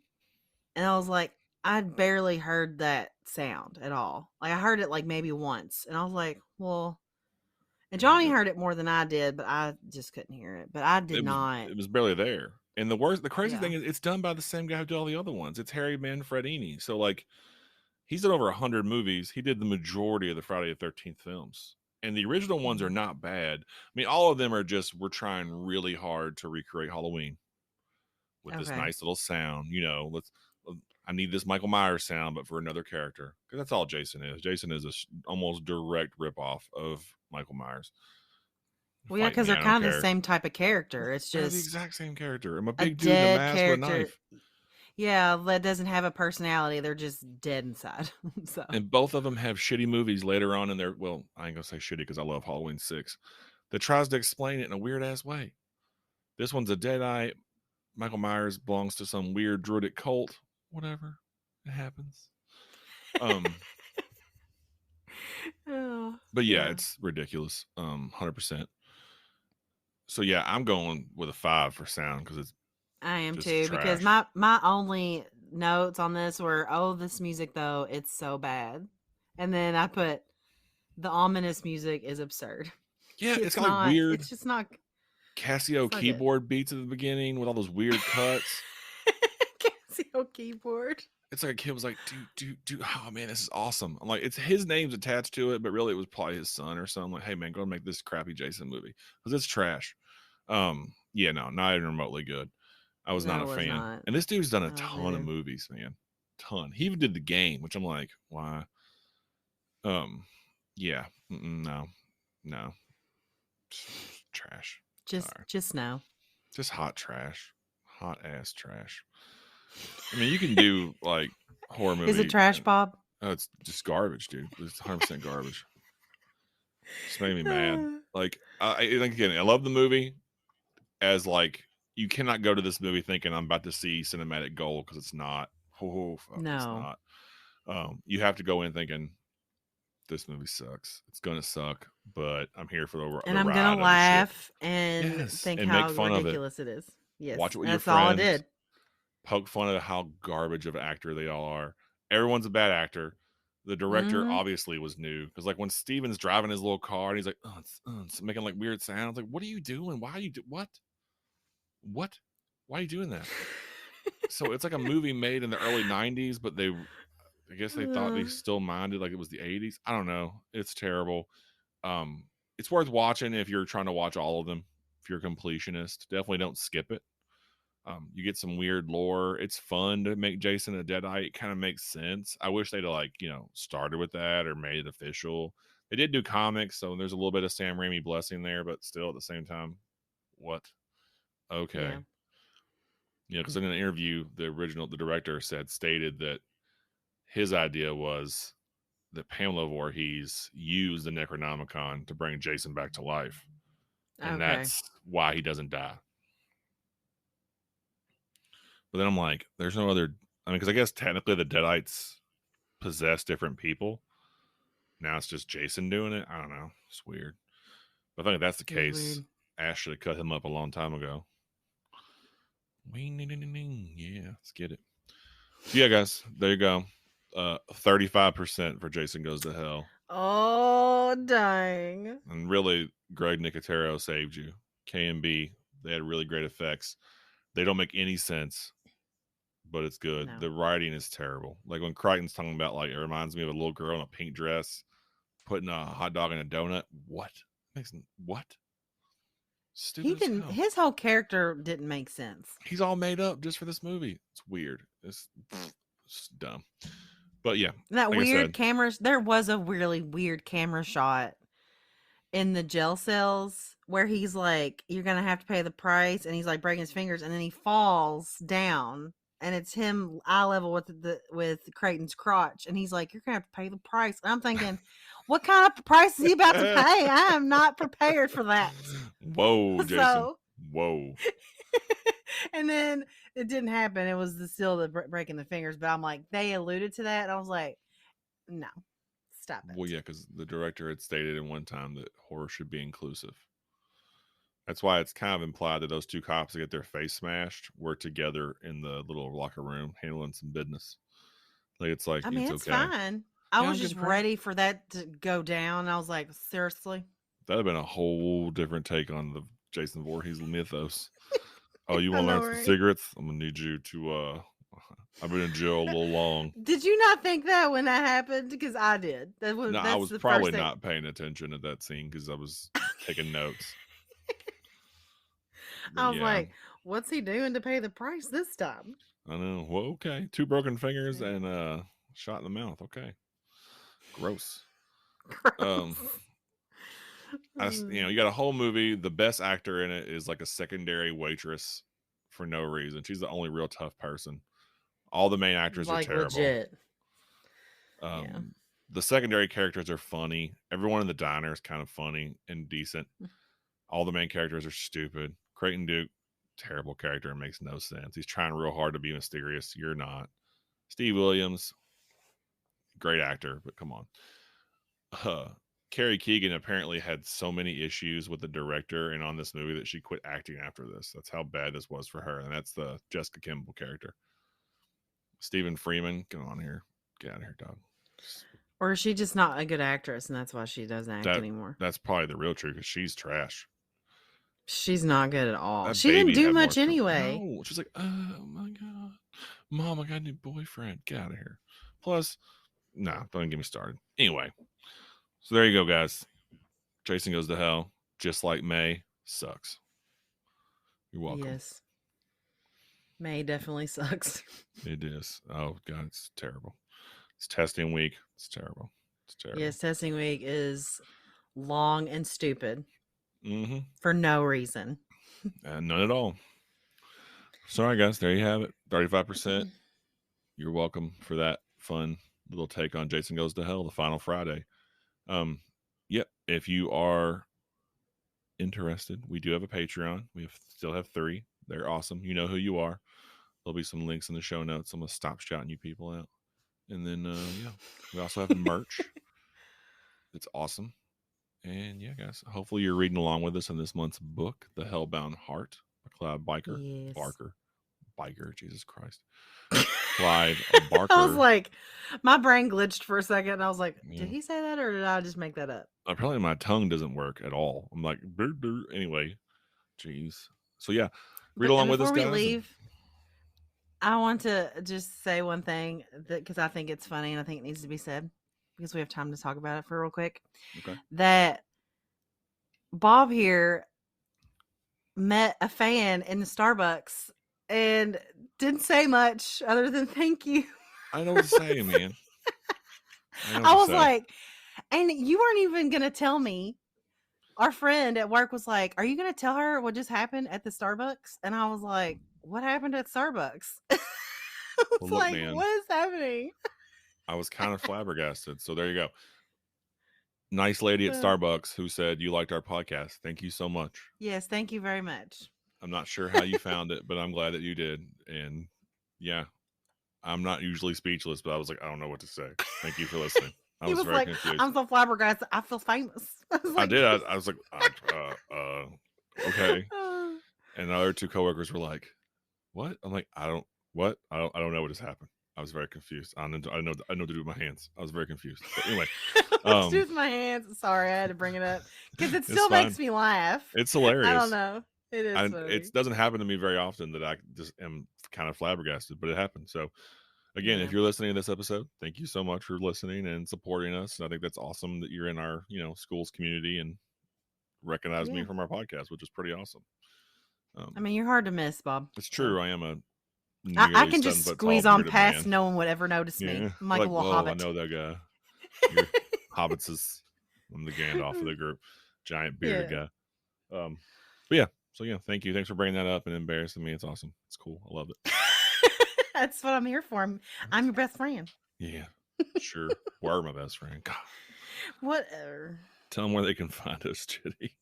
[SPEAKER 2] and I was like, I barely heard that sound at all. Like I heard it like maybe once, and I was like, well, and Johnny
[SPEAKER 1] It,
[SPEAKER 2] heard it more than I did, but I just couldn't hear it. But I did
[SPEAKER 1] it was
[SPEAKER 2] not.
[SPEAKER 1] it was barely there. And the crazy
[SPEAKER 2] Yeah.
[SPEAKER 1] thing is, it's done by the same guy who did all the other ones. It's Harry Manfredini. So like, he's done over 100 movies. He did the majority of the Friday the 13th films. And the original ones are
[SPEAKER 2] Mm.
[SPEAKER 1] not bad. I mean, all of them are just, we're trying really hard to recreate Halloween with this
[SPEAKER 2] Okay.
[SPEAKER 1] nice little sound. I need this Michael Myers sound, but for another character. Because that's all Jason is. Jason is almost direct ripoff of Michael Myers.
[SPEAKER 2] Well, yeah,
[SPEAKER 1] Fight
[SPEAKER 2] because
[SPEAKER 1] me,
[SPEAKER 2] they're
[SPEAKER 1] I don't
[SPEAKER 2] kind of the
[SPEAKER 1] care.
[SPEAKER 2] same type of character. It's
[SPEAKER 1] They're the
[SPEAKER 2] just
[SPEAKER 1] exact same character. I'm a
[SPEAKER 2] a
[SPEAKER 1] big dude in a
[SPEAKER 2] dead
[SPEAKER 1] mask with a
[SPEAKER 2] character.
[SPEAKER 1] knife.
[SPEAKER 2] Yeah, that doesn't have a personality. They're just dead inside. So,
[SPEAKER 1] And both of them have shitty movies later on in their, well, I ain't gonna say shitty because I love Halloween 6, that tries to explain it in a weird ass way. This one's a deadite. Michael Myers belongs to some weird druidic cult. Whatever. It happens. Um,
[SPEAKER 2] oh,
[SPEAKER 1] but yeah,
[SPEAKER 2] yeah,
[SPEAKER 1] it's ridiculous. 100%. So yeah, I'm going with a 5 for sound because it's
[SPEAKER 2] I am
[SPEAKER 1] just
[SPEAKER 2] too. Because
[SPEAKER 1] trash.
[SPEAKER 2] my only notes on this were, oh, this music though, it's so bad, and then I put the ominous music is absurd.
[SPEAKER 1] Yeah, it's
[SPEAKER 2] It's
[SPEAKER 1] got like
[SPEAKER 2] not.
[SPEAKER 1] weird
[SPEAKER 2] It's just not.
[SPEAKER 1] Casio
[SPEAKER 2] It's not good.
[SPEAKER 1] keyboard beats at the beginning with all those weird cuts.
[SPEAKER 2] Casio keyboard.
[SPEAKER 1] It's like a kid was like, dude, oh man, this is awesome. I'm like, it's his name's attached to it, but really it was probably his son or something. Like, hey man, go make this crappy Jason movie because it's trash. Yeah, no, not even remotely good. I was not
[SPEAKER 2] No,
[SPEAKER 1] a
[SPEAKER 2] it was
[SPEAKER 1] fan.
[SPEAKER 2] not.
[SPEAKER 1] And this dude's done a
[SPEAKER 2] I wasn't
[SPEAKER 1] ton of
[SPEAKER 2] either.
[SPEAKER 1] movies, man. Ton. He even did The Game, which I'm like, why? Um, yeah, no, no, trash. Sorry,
[SPEAKER 2] Just no.
[SPEAKER 1] just hot trash, hot ass trash. I mean, you can do like horror
[SPEAKER 2] Is it
[SPEAKER 1] movie.
[SPEAKER 2] trash, Bob?
[SPEAKER 1] Oh, it's just garbage, dude. It's 100% garbage. Just making me mad. Like, like again, I love the movie as like you cannot go to this movie thinking I'm about to see cinematic gold because it's not. Oh fuck, it's
[SPEAKER 2] No.
[SPEAKER 1] not. You have to go in thinking this movie sucks. It's gonna suck, but I'm here for
[SPEAKER 2] And
[SPEAKER 1] the
[SPEAKER 2] I'm gonna
[SPEAKER 1] ride of the ship.
[SPEAKER 2] laugh and
[SPEAKER 1] Yes,
[SPEAKER 2] think
[SPEAKER 1] and make
[SPEAKER 2] how
[SPEAKER 1] fun of it.
[SPEAKER 2] ridiculous it is.
[SPEAKER 1] Watch
[SPEAKER 2] Yes,
[SPEAKER 1] it with your
[SPEAKER 2] that's all I
[SPEAKER 1] friends.
[SPEAKER 2] did.
[SPEAKER 1] Poke fun at how garbage of an actor they all are. Everyone's a bad actor. The director
[SPEAKER 2] Mm-hmm.
[SPEAKER 1] obviously was new because, like, when Steven's driving his little car and he's like, it's making like weird sounds. Like, what are you doing? Why are you what? What? Why are you doing that? So it's like a movie made in the early '90s, but I guess they thought they still minded like it was the '80s. I don't know. It's terrible. Um, it's worth watching if you're trying to watch all of them. If you're a completionist, definitely don't skip it. You get some weird lore. It's fun to make Jason a Deadite. It kind of makes sense. I wish they'd like, started with that or made it official. They did do comics, so there's a little bit of Sam Raimi blessing there, but still at the same time, what? Okay.
[SPEAKER 2] Yeah.
[SPEAKER 1] Yeah, because in an interview, the director stated that his idea was that Pamela Voorhees used the Necronomicon to bring Jason back to life. And
[SPEAKER 2] Okay.
[SPEAKER 1] that's why he doesn't die. But then I'm like, there's no other. I mean, because I guess technically the Deadites possess different people. Now it's just Jason doing it. I don't know. It's weird. But I think if that's the
[SPEAKER 2] It is
[SPEAKER 1] case,
[SPEAKER 2] weird.
[SPEAKER 1] Ash should have cut him up a long time ago. Yeah, let's get it. So yeah, guys, there you go. 35% for Jason Goes to Hell.
[SPEAKER 2] Oh dang.
[SPEAKER 1] And really, Greg Nicotero saved you. K and B, they had really great effects. They don't make any sense, but it's good.
[SPEAKER 2] No.
[SPEAKER 1] The writing is terrible. Like when Crichton's talking about, like, it reminds me of a little girl in a pink dress putting a hot dog in a donut. What?
[SPEAKER 2] He
[SPEAKER 1] Stupid as
[SPEAKER 2] didn't.
[SPEAKER 1] hell.
[SPEAKER 2] His whole character didn't make sense.
[SPEAKER 1] He's all made up just for this movie. It's weird. It's dumb. But yeah,
[SPEAKER 2] That
[SPEAKER 1] like I
[SPEAKER 2] weird
[SPEAKER 1] said,
[SPEAKER 2] camera. There was a really weird camera shot in the jail cells where he's like, "You're gonna have to pay the price," and he's like breaking his fingers, and then he falls down, and it's him eye level with Creighton's crotch, and he's like, "You're gonna have to pay the price." And I'm thinking, what kind of price is he about to pay? I am not prepared for that.
[SPEAKER 1] whoa, Jason.
[SPEAKER 2] So,
[SPEAKER 1] Whoa.
[SPEAKER 2] and then it didn't happen. It was still the breaking the fingers, but I'm like, they alluded to that, and I was like, no, stop it.
[SPEAKER 1] Well, yeah, because the director had stated in one time that horror should be inclusive. That's why it's kind of implied that those two cops that get their face smashed were together in the little locker room handling some business. Like, it's like,
[SPEAKER 2] I mean,
[SPEAKER 1] it's
[SPEAKER 2] it's
[SPEAKER 1] okay.
[SPEAKER 2] fine. I
[SPEAKER 1] Yeah,
[SPEAKER 2] was just ready for that to go down. I was like, seriously?
[SPEAKER 1] That'd have been a whole different take on the Jason Voorhees mythos. Oh, you want to
[SPEAKER 2] know,
[SPEAKER 1] learn some
[SPEAKER 2] right?
[SPEAKER 1] cigarettes? I'm gonna need you to. I've been in jail a little long.
[SPEAKER 2] Did you not think that when that happened? Because I did.
[SPEAKER 1] No, I
[SPEAKER 2] That's
[SPEAKER 1] was
[SPEAKER 2] the
[SPEAKER 1] probably
[SPEAKER 2] first thing.
[SPEAKER 1] not paying attention at that scene because I was taking notes.
[SPEAKER 2] I was like, what's he doing to pay the price this time?
[SPEAKER 1] I know. Well, okay. 2 broken fingers and shot in the mouth. Okay. Gross.
[SPEAKER 2] Gross.
[SPEAKER 1] You got a whole movie. The best actor in it is like a secondary waitress for no reason. She's the only real tough person. All the main actors are terrible.
[SPEAKER 2] Legit.
[SPEAKER 1] The secondary characters are funny. Everyone in the diner is kind of funny and decent. All the main characters are stupid. Creighton Duke, terrible character and makes no sense. He's trying real hard to be mysterious. You're not. Steve Williams, great actor, but come on. Carrie Keegan apparently had so many issues with the director and on this movie that she quit acting after this. That's how bad this was for her. And that's the Jessica Kimball character. Stephen Freeman, get on here. Get out of here, dog.
[SPEAKER 2] Or is she just not a good actress and that's why she doesn't act anymore?
[SPEAKER 1] That's probably the real truth because she's trash.
[SPEAKER 2] She's not good at all. She didn't do much anyway.
[SPEAKER 1] No, she's like, oh my God. Mom, I got a new boyfriend. Get out of here. Plus, nah, don't get me started. Anyway, so there you go, guys. Jason Goes to Hell, just like May, sucks. You're welcome.
[SPEAKER 2] Yes. May definitely sucks.
[SPEAKER 1] It is. Oh, God, it's terrible. It's testing week. It's terrible. It's terrible.
[SPEAKER 2] Yes, testing week is long and stupid.
[SPEAKER 1] Mm-hmm.
[SPEAKER 2] For no reason.
[SPEAKER 1] None at all. Sorry, guys. There you have it. 35%. You're welcome for that fun little take on Jason Goes to Hell, the final Friday. Yep. If you are interested, we do have a Patreon. We still have 3. They're awesome. You know who you are. There'll be some links in the show notes. I'm going to stop shouting you people out. And then, we also have merch. It's awesome. And yeah, guys, hopefully you're reading along with us in this month's book, The Hellbound Heart by Clive Barker.
[SPEAKER 2] Yes.
[SPEAKER 1] Biker, Jesus Christ. Clive Barker.
[SPEAKER 2] I was like, my brain glitched for a second. And I was like, did he say that or did I just make that up?
[SPEAKER 1] Apparently my tongue doesn't work at all. I'm like, anyway, jeez. So yeah, read along with us, guys.
[SPEAKER 2] Before we leave, I want to just say one thing because I think it's funny and I think it needs to be said because we have time to talk about it for real quick.
[SPEAKER 1] Okay.
[SPEAKER 2] That Bob here met a fan in the Starbucks and didn't say much other than thank you.
[SPEAKER 1] I know what to say, man.
[SPEAKER 2] I was like, and you weren't even going to tell me. Our friend at work was like, are you going to tell her what just happened at the Starbucks? And I was like, what happened at Starbucks? I was like, man, what is happening?
[SPEAKER 1] I was kind of flabbergasted. So there you go. Nice lady at Starbucks who said you liked our podcast. Thank you so much.
[SPEAKER 2] Yes, thank you very much.
[SPEAKER 1] I'm not sure how you found it, but I'm glad that you did. And yeah, I'm not usually speechless, but I was like, I don't know what to say. Thank you for listening. I was very confused.
[SPEAKER 2] I'm so flabbergasted. I feel famous.
[SPEAKER 1] I did. I was like, okay. And the other 2 coworkers were like, what? I'm like, I don't know what just happened. I was very confused. I know what to do with my hands. I was very confused. But anyway,
[SPEAKER 2] what to do with my hands? Sorry, I had to bring it up because it still makes me laugh.
[SPEAKER 1] It's hilarious.
[SPEAKER 2] I don't know. It is funny.
[SPEAKER 1] It doesn't happen to me very often that I just am kind of flabbergasted, but it happened. So again, if you're listening to this episode, thank you so much for listening and supporting us. And I think that's awesome that you're in our, schools community and recognize me from our podcast, which is pretty awesome.
[SPEAKER 2] I mean, you're hard to miss, Bob.
[SPEAKER 1] It's true. I am a
[SPEAKER 2] I can just squeeze on past. No one would ever notice me. I'm like a little hobbit.
[SPEAKER 1] I know that guy. You're hobbits is I'm the Gandalf of the group, giant bearded guy. But yeah. So yeah, thank you. Thanks for bringing that up and embarrassing me. It's awesome. It's cool. I love it.
[SPEAKER 2] That's what I'm here for. I'm your best friend.
[SPEAKER 1] Yeah, sure. We're my best friend. God.
[SPEAKER 2] Whatever.
[SPEAKER 1] Tell them where they can find us, Chitty.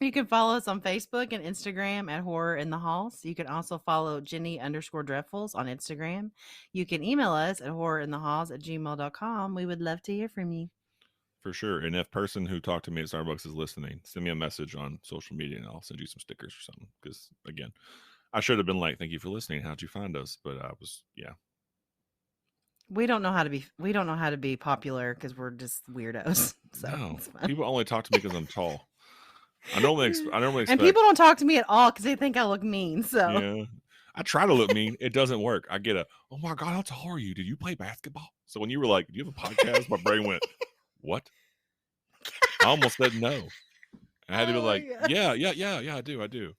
[SPEAKER 2] You can follow us on Facebook and Instagram at Horror in the Halls. You can also follow Jenny_Dreadfuls on Instagram. You can email us at horrorinthehalls@gmail.com. We would love to hear from you.
[SPEAKER 1] For sure. And if person who talked to me at Starbucks is listening, send me a message on social media and I'll send you some stickers or something. Because again, I should have been like, thank you for listening. How'd you find us? But I was,
[SPEAKER 2] We don't know how to be popular because we're just weirdos. So
[SPEAKER 1] no, people only talk to me because I'm tall. I normally expect,
[SPEAKER 2] and people don't talk to me at all because they think I look mean. So
[SPEAKER 1] yeah, I try to look mean. It doesn't work. I get oh my God, how tall are you? Did you play basketball? So when you were like, do you have a podcast? My brain went, what? I almost said no. I had to be like, yeah, I do.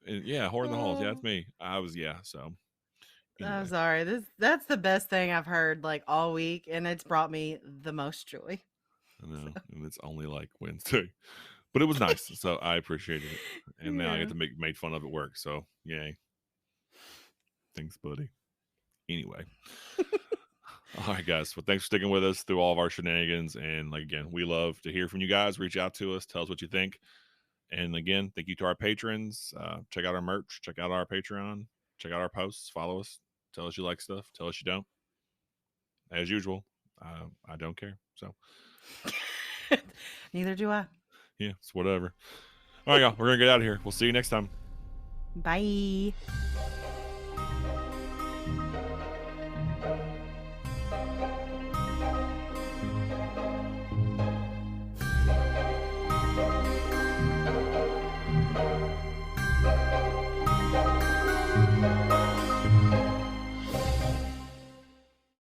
[SPEAKER 1] And yeah, Horror in the Halls. Yeah, that's me. I was, so.
[SPEAKER 2] Anyway. I'm sorry. That's the best thing I've heard like all week, and it's brought me the most joy.
[SPEAKER 1] I know, and it's only like Wednesday, but it was nice, so I appreciated it. And now I get to make fun of at work, so yay! Thanks, buddy. Anyway, all right, guys. Well, thanks for sticking with us through all of our shenanigans, and like again, we love to hear from you guys. Reach out to us, tell us what you think, and again, thank you to our patrons. Check out our merch, check out our Patreon, check out our posts, follow us. Tell us you like stuff. Tell us you don't. As usual, I don't care. So
[SPEAKER 2] neither do I.
[SPEAKER 1] Yeah, it's whatever. All right, y'all. We're going to get out of here. We'll see you next time.
[SPEAKER 2] Bye.